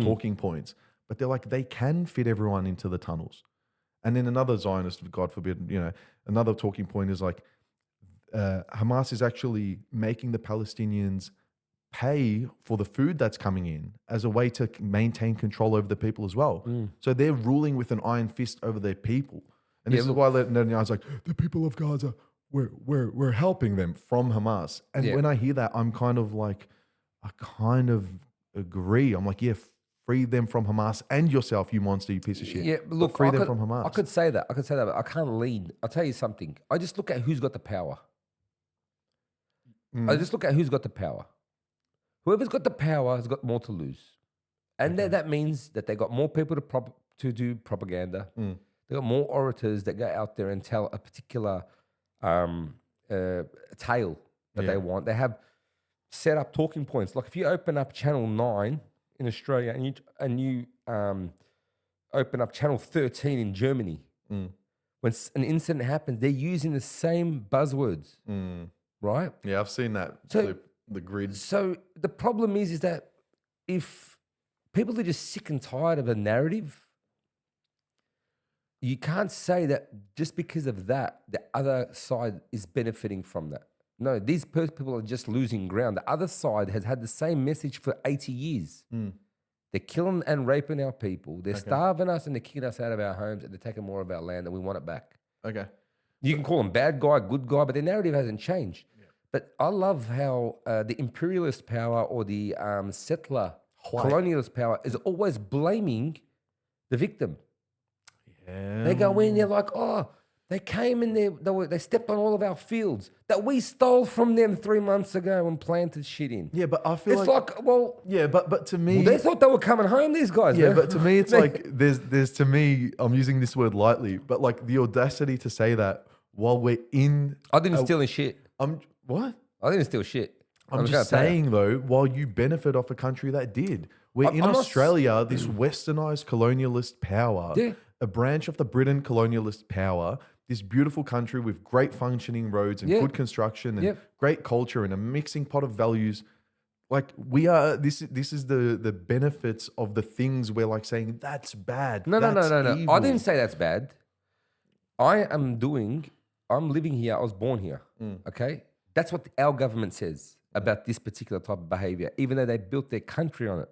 talking points. But they're like they can fit everyone into the tunnels. And then another Zionist, God forbid, another talking point is like Hamas is actually making the Palestinians pay for the food that's coming in as a way to maintain control over the people as well. So they're ruling with an iron fist over their people. And this is why Netanyahu's like, the people of Gaza, we're helping them from Hamas. And when I hear that, I'm kind of like, I kind of agree. I'm like, yeah, free them from Hamas and yourself, you monster, you piece of shit. Yeah, look, free them from Hamas. I could say that, but I can't lead. I'll tell you something. I just look at who's got the power. I just look at who's got the power. Whoever's got the power has got more to lose. And that means that they got more people to do propaganda. They got more orators that go out there and tell a particular tale that they want. They have set up talking points. Like if you open up Channel 9 in Australia and you open up Channel 13 in Germany, when an incident happens, they're using the same buzzwords, right? Yeah, I've seen that clip, the grid. So the problem is that if people are just sick and tired of a narrative, you can't say that just because of that, the other side is benefiting from that. No, these people are just losing ground. The other side has had the same message for 80 years. They're killing and raping our people. They're starving us and they're kicking us out of our homes and they're taking more of our land and we want it back. Okay. You can call them bad guy, good guy, but their narrative hasn't changed. But I love how the imperialist power or the settler colonialist power is always blaming the victim. Yeah. They go in, they're like, oh, they came in there, they stepped on all of our fields that we stole from them 3 months ago and planted shit in. Yeah, but I feel it's like well, yeah, but to me, they thought they were coming home, these guys. Yeah, man. but to me, it's like there's to me, I'm using this word lightly, but like the audacity to say that while we're in, I didn't steal any shit. What? I didn't steal shit. I'm just saying though, while you benefit off a country that did, we're in Australia, this westernized colonialist power, a branch of the Britain colonialist power. This beautiful country with great functioning roads and good construction and great culture and a mixing pot of values. Like we are, this is the benefits of the things we're like saying, that's bad. No. Evil. I didn't say that's bad. I'm living here. I was born here. Okay. That's what our government says about this particular type of behavior, even though they built their country on it.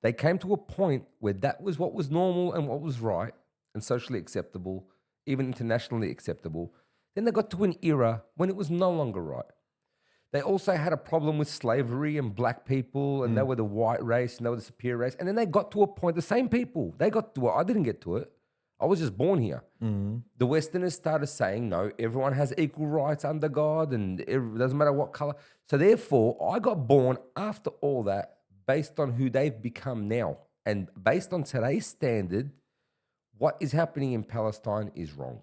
They came to a point where that was what was normal and what was right and socially acceptable, even internationally acceptable. Then they got to an era when it was no longer right. They also had a problem with slavery and black people, and they were the white race and they were the superior race. And then they got to a point, the same people, they got to it. I didn't get to it. I was just born here. The Westerners started saying, no, everyone has equal rights under God and it doesn't matter what color. So therefore, I got born after all that based on who they've become now. And based on today's standard, what is happening in Palestine is wrong.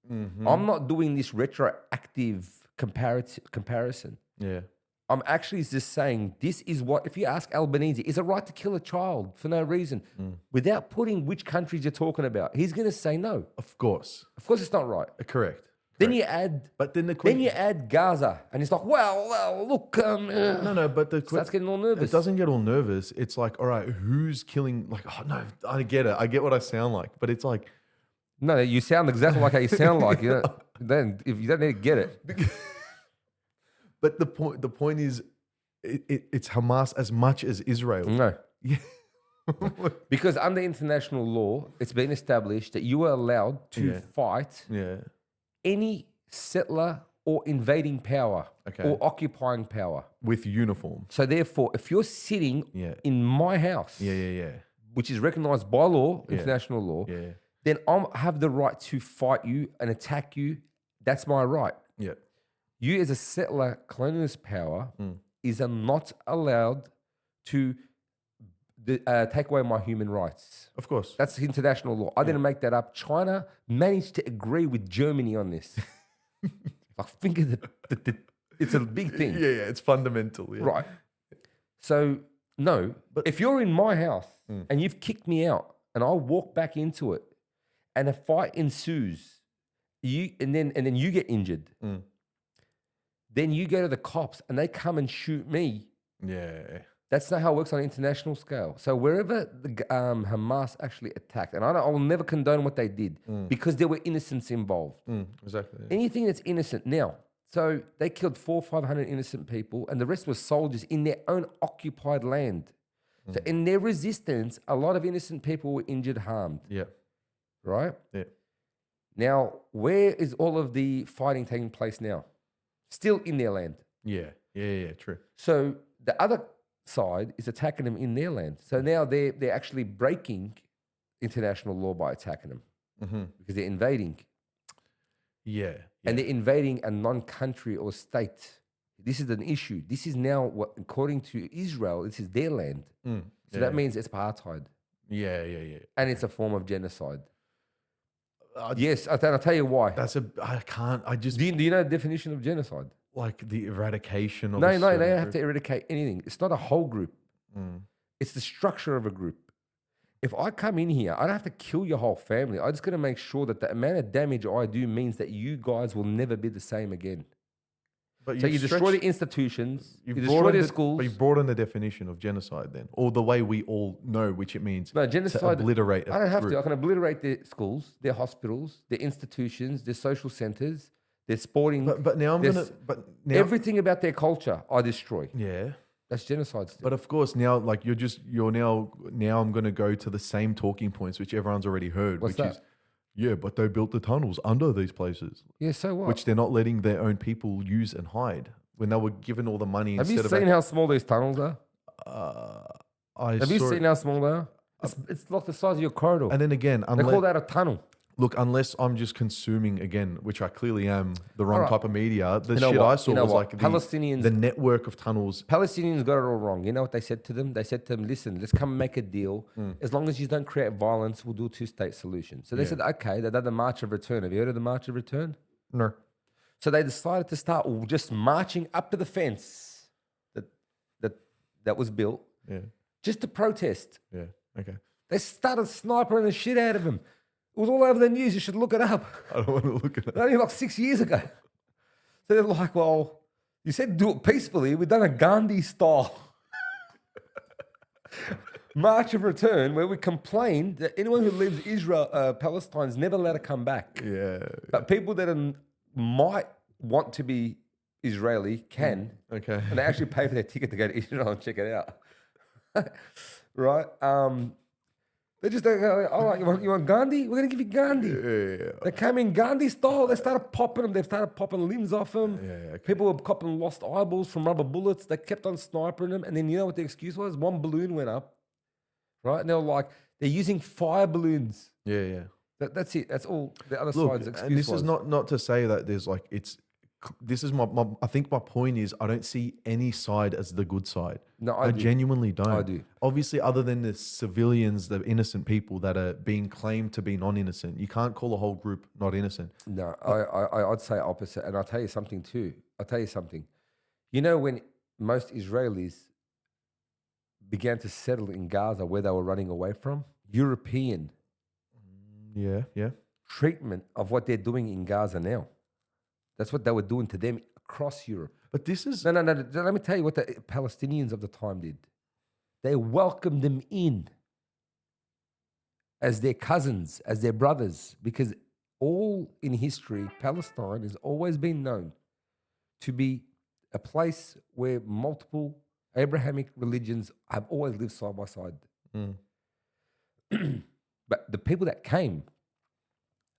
I'm not doing this retroactive comparison. Yeah. I'm actually just saying this is what, if you ask Albanese, is it right to kill a child for no reason without putting which countries you're talking about? He's going to say no. Of course. Of course it's not right. Correct. Then you add, but then you add Gaza, and it's like, well, look, no, but starts getting all nervous. It doesn't get all nervous. It's like, all right, who's killing? Like, oh no, I get it. I get what I sound like, but it's like, no, you sound exactly like how you sound like. You know, then if you don't need to get it, but the point is, it's Hamas as much as Israel. No, yeah. Because under international law, it's been established that you are allowed to fight any settler or invading power or occupying power with uniform. So therefore, if you're sitting in my house, which is recognized by law, international law, then I have the right to fight you and attack you. That's my right. Yeah. You as a settler colonialist power is not allowed to take away my human rights. Of course. That's international law. I didn't make that up. China managed to agree with Germany on this. I think it's a big thing. Yeah, it's fundamental. Yeah. Right. So, no, but if you're in my house and you've kicked me out and I walk back into it and a fight ensues, and then you get injured, then you go to the cops and they come and shoot me. Yeah. That's not how it works on an international scale. So wherever the Hamas actually attacked, and I will never condone what they did because there were innocents involved. Exactly. Yeah. Anything that's innocent. Now, So they killed 500 innocent people, and the rest were soldiers in their own occupied land. So in their resistance, a lot of innocent people were injured, harmed, Yeah. right? Yeah. Now, where is all of the fighting taking place now? Still in their land. Yeah. Yeah. True. So the other side is attacking them in their land. So now they're actually breaking international law by attacking them because they're invading. Yeah. And they're invading a non-country or state. This is an issue. This is now what, according to Israel, this is their land. So that means it's apartheid. Yeah. And it's a form of genocide. Yes, I'll tell you why. Do you know the definition of genocide? Like the eradication of No, a they certain don't have group. to eradicate anything. It's not a whole group. It's the structure of a group. If I come in here, I don't have to kill your whole family. I just got to make sure that the amount of damage I do means that you guys will never be the same again. But So you destroy the institutions, you destroy brought in their schools. But you brought in the definition of genocide then, or the way we all know which it means. No, to genocide. obliterate. I don't have group. to. I can obliterate their schools, their hospitals, their institutions, their social centers, their sporting. But now I'm their gonna. s- But now. everything about their culture, I destroy. Yeah. That's genocide still. But of course, now like you're now I'm going to go to the same talking points which everyone's already heard, What's which that? is yeah, but they built the tunnels under these places, Yeah, so what? which they're not letting their own people use and hide when they were given all the money. Have you instead seen of how small these tunnels are? Have you saw seen it. how small they are? It's like the size of your corridor. And then again, They call that a tunnel. unless I'm just consuming again, which I clearly am, the wrong Alright. type of media. The You know shit what? I saw You know was what? like Palestinians- the network of tunnels. Palestinians got it all wrong. You know what they said to them? They said to them, listen, let's come make a deal. As long as you don't create violence, we'll do a two-state solution. So they said, okay, they did the March of Return. Have you heard of the March of Return? No. So they decided to start just marching up to the fence that was built Yeah. just to protest. Yeah. Okay. They started sniping the shit out of him. It was all over the news. You should look it up. I don't want to look at it. Only like 6 years ago. So they're like, well, you said do it peacefully. We've done a Gandhi style March of Return where we complained that anyone who leaves Israel, Palestine is never allowed to come back. Yeah. But people that might want to be Israeli can. Okay. And they actually pay for their ticket to go to Israel and check it out. Right? They just don't go, all right, you want Gandhi? We're going to give you Gandhi. Yeah. They came in Gandhi style. They started popping them. They started popping limbs off them. Yeah, okay. People were copping lost eyeballs from rubber bullets. They kept on sniping them. And then you know what the excuse was? One balloon went up, right? And they were like, they're using fire balloons. Yeah. That's it. That's all the other Look, side's excuse and this was. is not to say that there's like this is my I think my point is I don't see any side as the good side. No, I do. genuinely don't. I do. Obviously, other than the civilians, the innocent people that are being claimed to be non-innocent, you can't call a whole group not innocent. No, I'd say opposite. And I'll tell you something too. I'll tell you something. You know, when most Israelis began to settle in Gaza where they were running away from, European Yeah. treatment of what they're doing in Gaza now. That's what they were doing to them across Europe. But this is No. Let me tell you what the Palestinians of the time did. They welcomed them in as their cousins, as their brothers, because all in history, Palestine has always been known to be a place where multiple Abrahamic religions have always lived side by side. But the people that came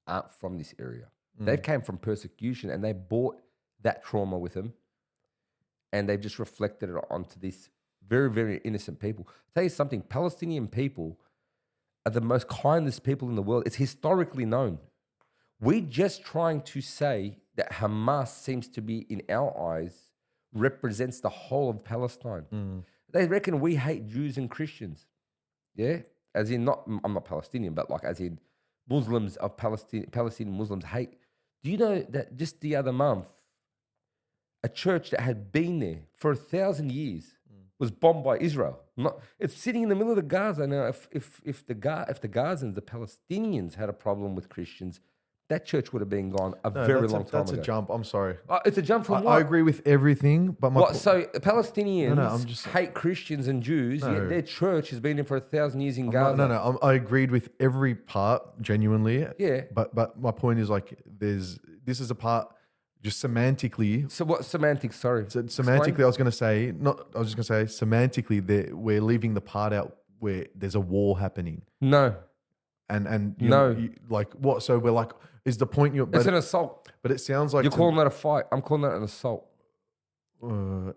aren't from this area. They came from persecution and they brought that trauma with them and they've just reflected it onto these very, very innocent people. I'll tell you something, Palestinian people are the most kindest people in the world. It's historically known. We're just trying to say that Hamas seems to be, in our eyes, represents the whole of Palestine. They reckon we hate Jews and Christians. Yeah? As in, I'm not Palestinian, but like as in Muslims of Palestinian Muslims hate. Do you know that just the other month, a church that had been there for 1,000 years was bombed by Israel? It's sitting in the middle of the Gaza. Now, if the Gazans, the Palestinians, had a problem with Christians, that church would have been gone a very long time That's ago. a jump. I'm sorry. It's a jump from what? I agree with everything, but my What, so Palestinians I'm just- hate Christians and Jews, yet their church has been there for 1,000 years in Gaza. No. I agreed with every part genuinely. Yeah. But my point is like this is a part just semantically. So what semantics? Sorry. So semantically, I was just going to say semantically that we're leaving the part out where there's a war happening. No. And No. like what? So we're like, is the point you're? It's an assault. But it sounds like You're calling that a fight. I'm calling that an assault.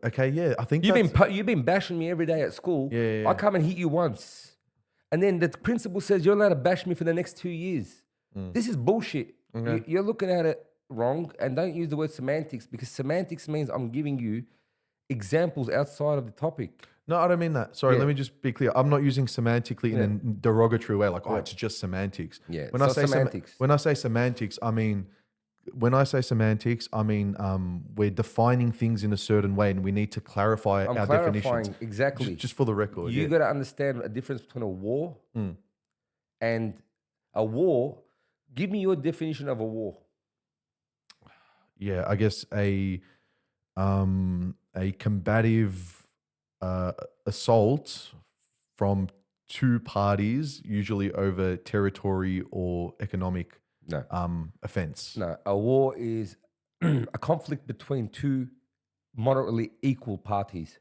Okay, yeah, I think You've been bashing me every day at school. Yeah, yeah. I come and hit you once, and then the principal says you're allowed to bash me for the next 2 years. This is bullshit. Okay. You're looking at it wrong, and don't use the word semantics, because semantics means I'm giving you examples outside of the topic. No, I don't mean that. Sorry, Yeah. let me just be clear. I'm not using semantically in a derogatory way, like, oh, it's just semantics. Yeah, When it's I say not semantics. when I say semantics, I mean we're defining things in a certain way, and we need to clarify I'm our clarifying definitions. exactly. Just for the record, You yeah. got to understand a difference between a war and a war. Give me your definition of a war. Yeah, I guess a combative assault from two parties, usually over territory or economic No. offense. No, a war is a conflict between two moderately equal parties.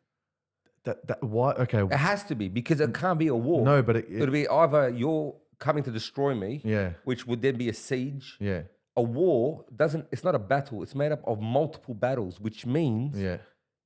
That why? Okay, It has to be, because it can't be a war. no, but It'll be either you're coming to destroy me, yeah, which would then be a siege. yeah, A war it's not a battle. It's made up of multiple battles, which means yeah.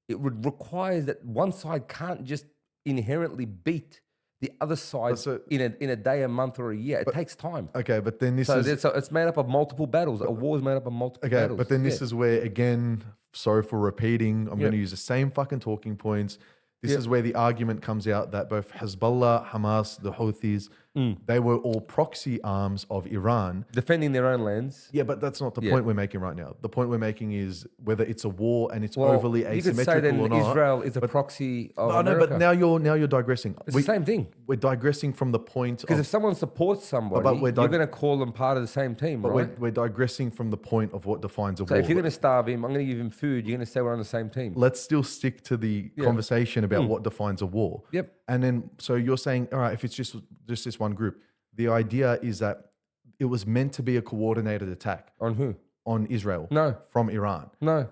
it would requires that one side can't just inherently beat the other side in a day, a month, or a year. It takes time. Okay, but then So it's made up of multiple battles. A war is made up of multiple okay, battles. but then this is where, again, sorry for repeating, I'm going to use the same fucking talking points. This is where the argument comes out that both Hezbollah, Hamas, the Houthis, they were all proxy arms of Iran. defending their own lands. Yeah, but that's not the point we're making right now. The point we're making is whether it's a war and it's overly you could say asymmetrical then or not. Israel is a proxy of No, America. but now you're digressing. It's the same thing. We're digressing from the point Because of, if someone supports somebody, But we're you're going to call them part of the same team, but right? we're digressing from the point of what defines a So war. if you're going to starve him, I'm going to give him food. You're going to say we're on the same team. Let's still stick to the conversation about what defines a war. Yep. And then, so you're saying, all right, if it's just this one group, the idea is that it was meant to be a coordinated attack On who? on Israel. No. From Iran. No.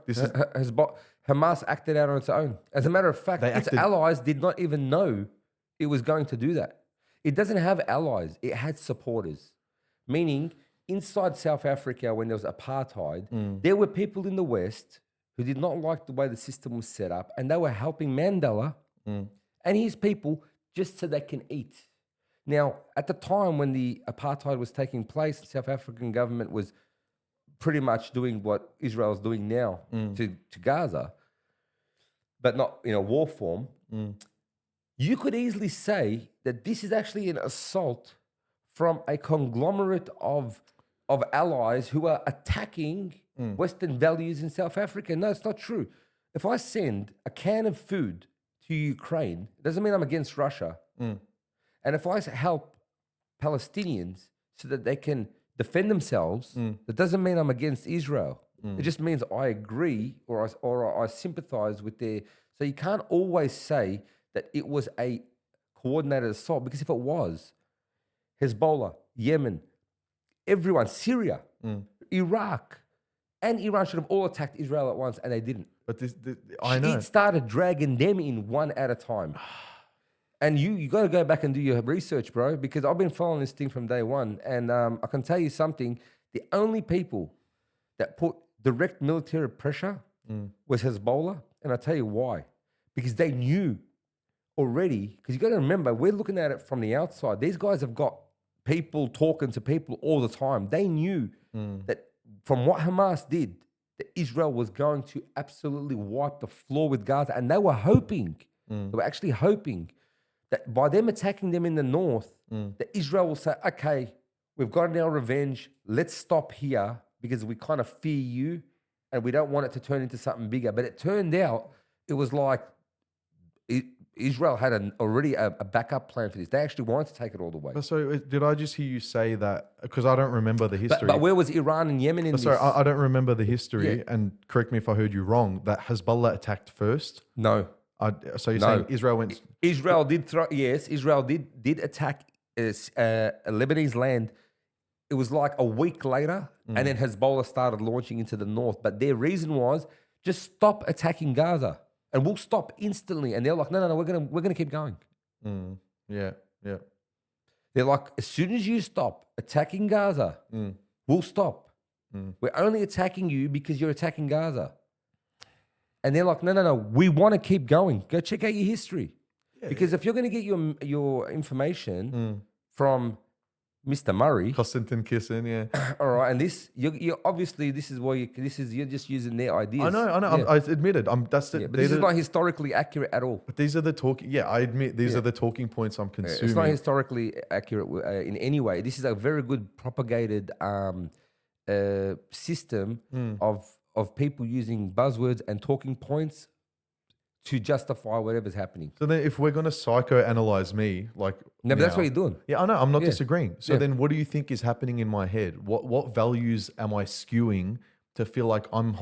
Hamas acted out on its own. As a matter of fact, its allies did not even know it was going to do that. It doesn't have allies. It had supporters. Meaning, inside South Africa, when there was apartheid, there were people in the West who did not like the way the system was set up, and they were helping Mandela and his people just so they can eat. Now, at the time when the apartheid was taking place, the South African government was pretty much doing what Israel is doing now to Gaza, but not in a war form. You could easily say that this is actually an assault from a conglomerate of allies who are attacking Western values in South Africa. No, it's not true. If I send a can of food to Ukraine, it doesn't mean I'm against Russia. And if I help Palestinians so that they can defend themselves, that doesn't mean I'm against Israel. It just means I agree or I sympathize with their... So you can't always say that it was a coordinated assault, because if it was, Hezbollah, Yemen, everyone, Syria, Iraq, and Iran should have all attacked Israel at once, and they didn't. But I know. It started dragging them in one at a time. And you got to go back and do your research, bro, because I've been following this thing from day one. And I can tell you something. The only people that put direct military pressure was Hezbollah. And I'll tell you why. Because they knew already, because you got to remember, we're looking at it from the outside. These guys have got people talking to people all the time. They knew that from what Hamas did, that Israel was going to absolutely wipe the floor with Gaza. And they were hoping, they were actually hoping that by them attacking them in the north, that Israel will say, okay, we've gotten our revenge. Let's stop here because we kind of fear you and we don't want it to turn into something bigger. But it turned out it was like Israel had already a backup plan for this. They actually wanted to take it all the way. So did I just hear you say that? Because I don't remember the history. But where was Iran and Yemen in this? Sorry, I don't remember the history. And correct me if I heard you wrong, that Hezbollah attacked first? No. So you're saying Israel went... Israel did Israel did attack a Lebanese land it was like a week later, and then Hezbollah started launching into the north. But their reason was just stop attacking Gaza, and we'll stop instantly. And they're like, no, we're gonna keep going. Yeah. They're like, as soon as you stop attacking Gaza, we'll stop. We're only attacking you because you're attacking Gaza. And they're like, no, we want to keep going. Go check out your history. Because if you're going to get your information from Mr. Murray, Konstantin Kisin, yeah. all right, and this, you obviously this is why you're just using their ideas. I know. Yeah. I admitted. But this is not historically accurate at all. But these are the talking. Yeah, I admit these are the talking points I'm consuming. It's not historically accurate in any way. This is a very good propagated system of people using buzzwords and talking points to justify whatever's happening. So then if we're going to psychoanalyze me, like... No, but that's what you're doing. Yeah, I know. I'm not disagreeing. So then what do you think is happening in my head? What values am I skewing to feel like I'm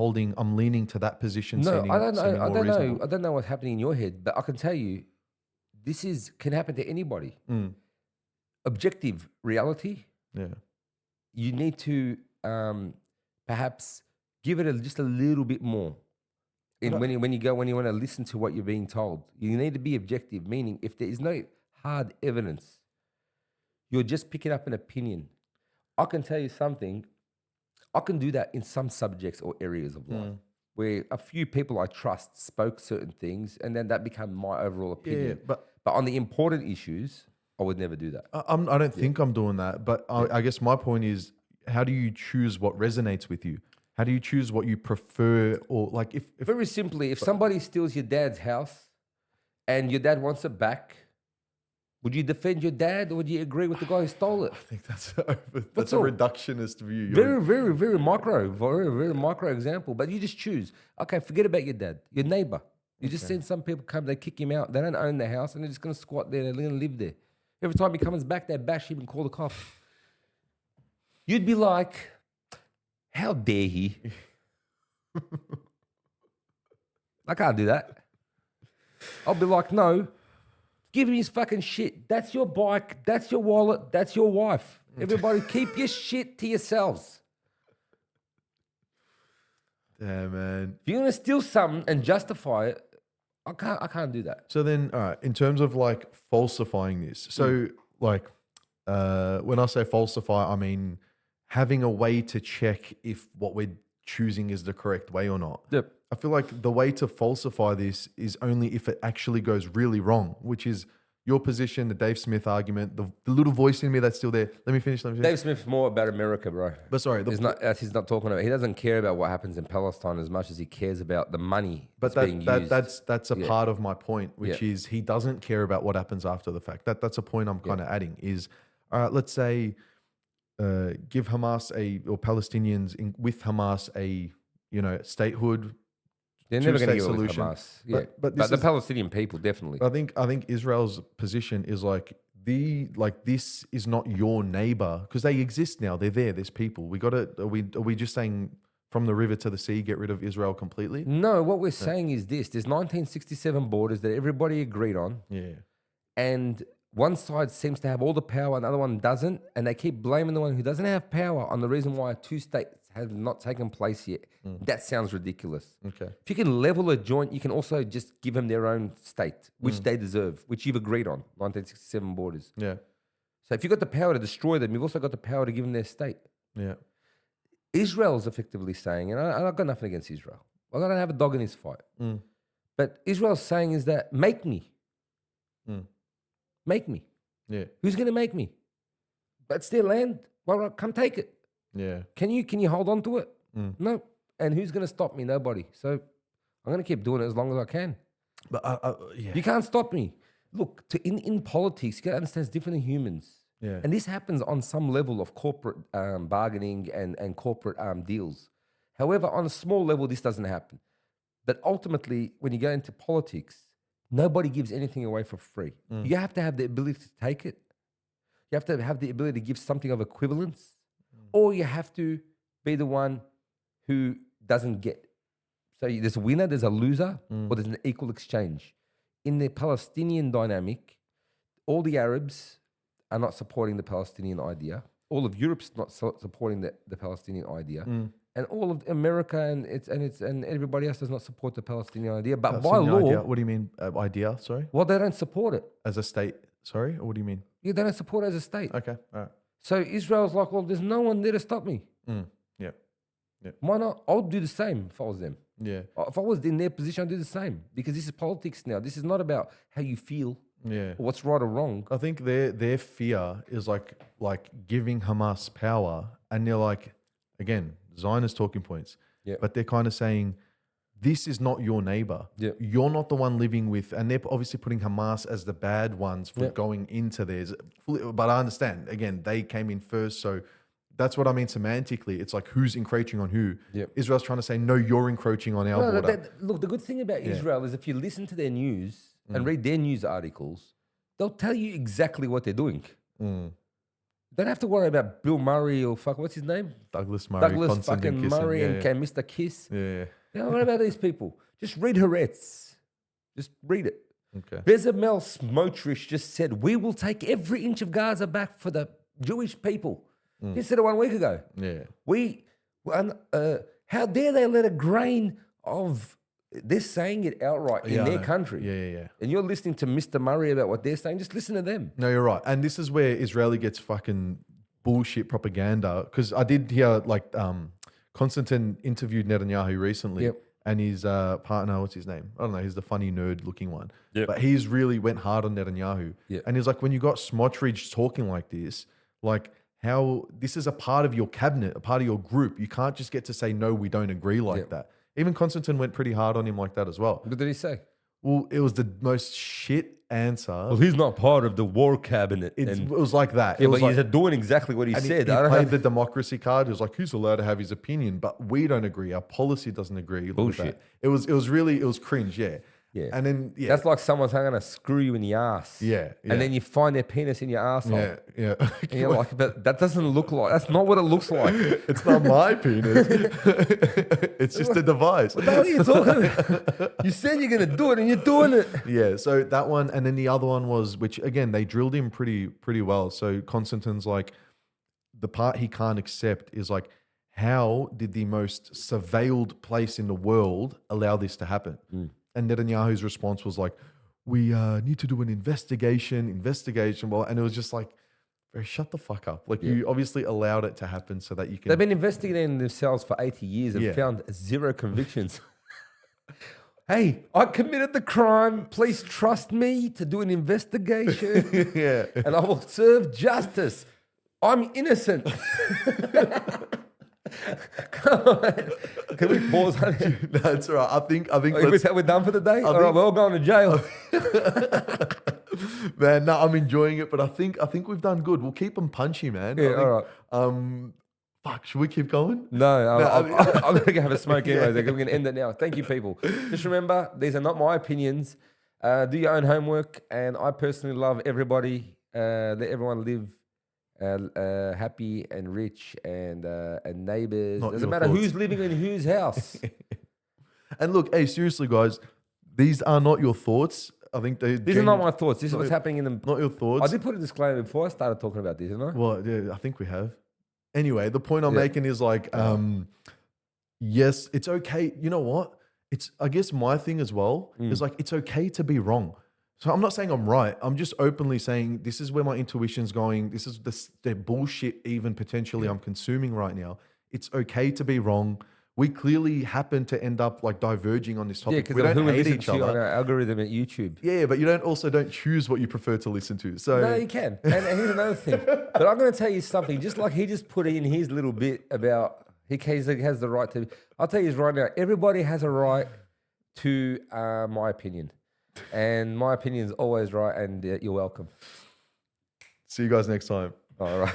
leaning to that position? No, I don't know. I don't know what's happening in your head, but I can tell you this can happen to anybody. Objective reality. Yeah. You need to perhaps give it just a little bit more. When you want to listen to what you're being told, you need to be objective. Meaning, if there is no hard evidence, you're just picking up an opinion. I can tell you something. I can do that in some subjects or areas of life where a few people I trust spoke certain things, and then that became my overall opinion. Yeah, but on the important issues, I would never do that. I don't think I'm doing that. But I guess my point is, how do you choose what resonates with you? How do you choose what you prefer? Or like if very simply, if somebody steals your dad's house and your dad wants it back, would you defend your dad, or would you agree with the guy who stole it? I think that's a reductionist view. Very micro example. But you just choose. Okay, forget about your dad, your neighbor. You just send some people come, they kick him out. They don't own the house, and they're just going to squat there. They're going to live there. Every time he comes back, they bash him and call the cops. You'd be like, how dare he? I can't do that. I'll be like, no, give him his fucking shit. That's your bike. That's your wallet. That's your wife. Everybody keep your shit to yourselves. Yeah, man. If you're going to steal something and justify it, I can't do that. So then, all right, in terms of like falsifying this, so like when I say falsify, I mean having a way to check if what we're choosing is the correct way or not. Yep. I feel like the way to falsify this is only if it actually goes really wrong, which is your position, the Dave Smith argument, the little voice in me that's still there. Let me finish. Dave Smith's more about America, bro. But sorry, he's not talking about. He doesn't care about what happens in Palestine as much as he cares about the money being used. That's a part of my point, which is he doesn't care about what happens after the fact. That's a point I'm kind of adding. Is all right. Let's say give Hamas or Palestinians with Hamas a statehood. They're never going to get with Hamas. Yeah. But the Palestinian people, definitely. I think Israel's position is this is not your neighbor, because they exist now. They're there. There's people. Are we just saying from the river to the sea, get rid of Israel completely? No, what we're saying is this. There's 1967 borders that everybody agreed on. Yeah. And one side seems to have all the power and the other one doesn't. And they keep blaming the one who doesn't have power on the reason why two states have not taken place yet. That sounds ridiculous. Okay. If you can level a joint, you can also just give them their own state, which they deserve, which you've agreed on, 1967 borders. Yeah. So if you've got the power to destroy them, you've also got the power to give them their state. Yeah. Israel's effectively saying, and I've got nothing against Israel. I don't have a dog in his fight. But Israel's saying is that, make me. Make me. Yeah. Who's going to make me? That's their land. Well, come take it. Yeah. Can you hold on to it? No. And who's going to stop me? Nobody. So I'm going to keep doing it as long as I can. But You can't stop me. Look, in politics, you got to understand it's different than humans. Yeah. And this happens on some level of corporate bargaining and corporate deals. However, on a small level, this doesn't happen. But ultimately, when you go into politics, nobody gives anything away for free. You have to have the ability to take it. You have to have the ability to give something of equivalence. Or you have to be the one who doesn't get. So there's a winner, there's a loser, or there's an equal exchange. In the Palestinian dynamic, all the Arabs are not supporting the Palestinian idea. all of Europe's not supporting the Palestinian idea, Mm. and all of America and everybody else does not support the Palestinian idea. But Palestinian by law, idea. What do you mean idea? Sorry, well, they don't support it. as a state. Sorry, or what do you mean? Yeah, they don't support it as a state. Okay, all right. So Israel's like, well, there's no one there to stop me. Mm. Yeah, Why not? I would do the same if I was them. yeah, If I was in their position, I'd do the same because this is politics now. This is not about how you feel yeah. or what's right or wrong. I think their fear is like giving Hamas power, and they're like, again, Zionist talking points. Yeah. But they're kind of saying, this is not your neighbor. Yeah. You're not the one living with, and they're obviously putting Hamas as the bad ones for Yeah. going into theirs. But I understand, again, they came in first, so that's what I mean semantically. It's like who's encroaching on who. Yeah. Israel's trying to say, no, you're encroaching on our border. Look, the good thing about Israel is if you listen to their news and read their news articles, they'll tell you exactly what they're doing. Mm. Don't have to worry about Bill Murray or what's his name? Douglas Murray, Douglas Constantine fucking Kissinger. Murray Yeah, and Mr. Kiss. yeah. Yeah, what about these people? Just read Haaretz. Just read it. Okay. Bezalel Smotrich just said, we will take every inch of Gaza back for the Jewish people. He said it 1 week ago. Yeah. How dare they let a grain of, they're saying it outright Yeah, in I their know. country. Yeah. And you're listening to Mr. Murray about what they're saying, just listen to them. No, you're right. And this is where Israeli gets fucking bullshit propaganda. Because I did hear Konstantin interviewed Netanyahu recently. Yep. And his partner, what's his name? I don't know. He's the funny nerd looking one. Yep. But he's really went hard on Netanyahu. Yep. And he's like, when you got Smotrich talking like this, like how this is a part of your cabinet, a part of your group. You can't just get to say, no, we don't agree like Yep. that. Even Konstantin went pretty hard on him like that as well. What did he say? Well, it was the most shit answer. Well, he's not part of the war cabinet. It was like that. Yeah, It was but like, he's doing exactly what he and said. He I don't played have, the democracy card. He was like, he's allowed to have his opinion, but we don't agree. Our policy doesn't agree. Look at Bullshit. that. It was cringe, yeah. Yeah. And then, yeah. That's like someone saying, I'm going to screw you in the ass. Yeah, yeah. And then you find their penis in your asshole. yeah. And you're like, but that doesn't look like, that's not what it looks like. It's not my penis. It's just a device. What the hell are you talking about? You said you're going to do it and you're doing it. Yeah, so that one, and then the other one was, which again, they drilled him pretty well. So Konstantin's like, the part he can't accept is like, how did the most surveilled place in the world allow this to happen? And Netanyahu's response was like, we need to do an investigation. Well, and it was just like, shut the fuck up. Like you obviously allowed it to happen so that you can. They've been investigating themselves for 80 years and Yeah. found 0 convictions. Hey, I committed the crime. Please trust me to do an investigation. Yeah. And I will serve justice. I'm innocent. Come on. Can we pause on it? That's right. I think We're done for the day? All right, we're all going to jail. man, no, I'm enjoying it, but I think we've done good. We'll keep them punchy, man. Yeah, I think, all right. Fuck, should we keep going? No, No, I'm going to go have a smoke anyway. We're going to end it now. Thank you, people. Just remember, these are not my opinions. Do your own homework. And I personally love everybody. Let everyone live happy and rich and neighbors. Not Doesn't your matter thoughts. who's living in whose house. And look, hey, seriously, guys, these are not your thoughts. I think These are not my thoughts. This is what's happening in them. not your thoughts. I did put a disclaimer before I started talking about this, didn't I? Well, yeah, I think we have. Anyway, the point I'm Yeah. making is like, yes, it's okay. You know what? I guess my thing as well is like, it's okay to be wrong. So I'm not saying I'm right. I'm just openly saying this is where my intuition's going. This is the bullshit even potentially I'm consuming right now. It's okay to be wrong. We clearly happen to end up like diverging on this Yeah, topic. because We don't who would hate listen each to you on other. our algorithm at YouTube? Yeah, but you don't choose what you prefer to listen to. So No, you can. And here's another thing. But I'm going to tell you something. Just like he just put in his little bit about he has the right to. I'll tell you this right now. Everybody has a right to my opinion, and my opinion is always right. And you're welcome. see you guys next time. All right.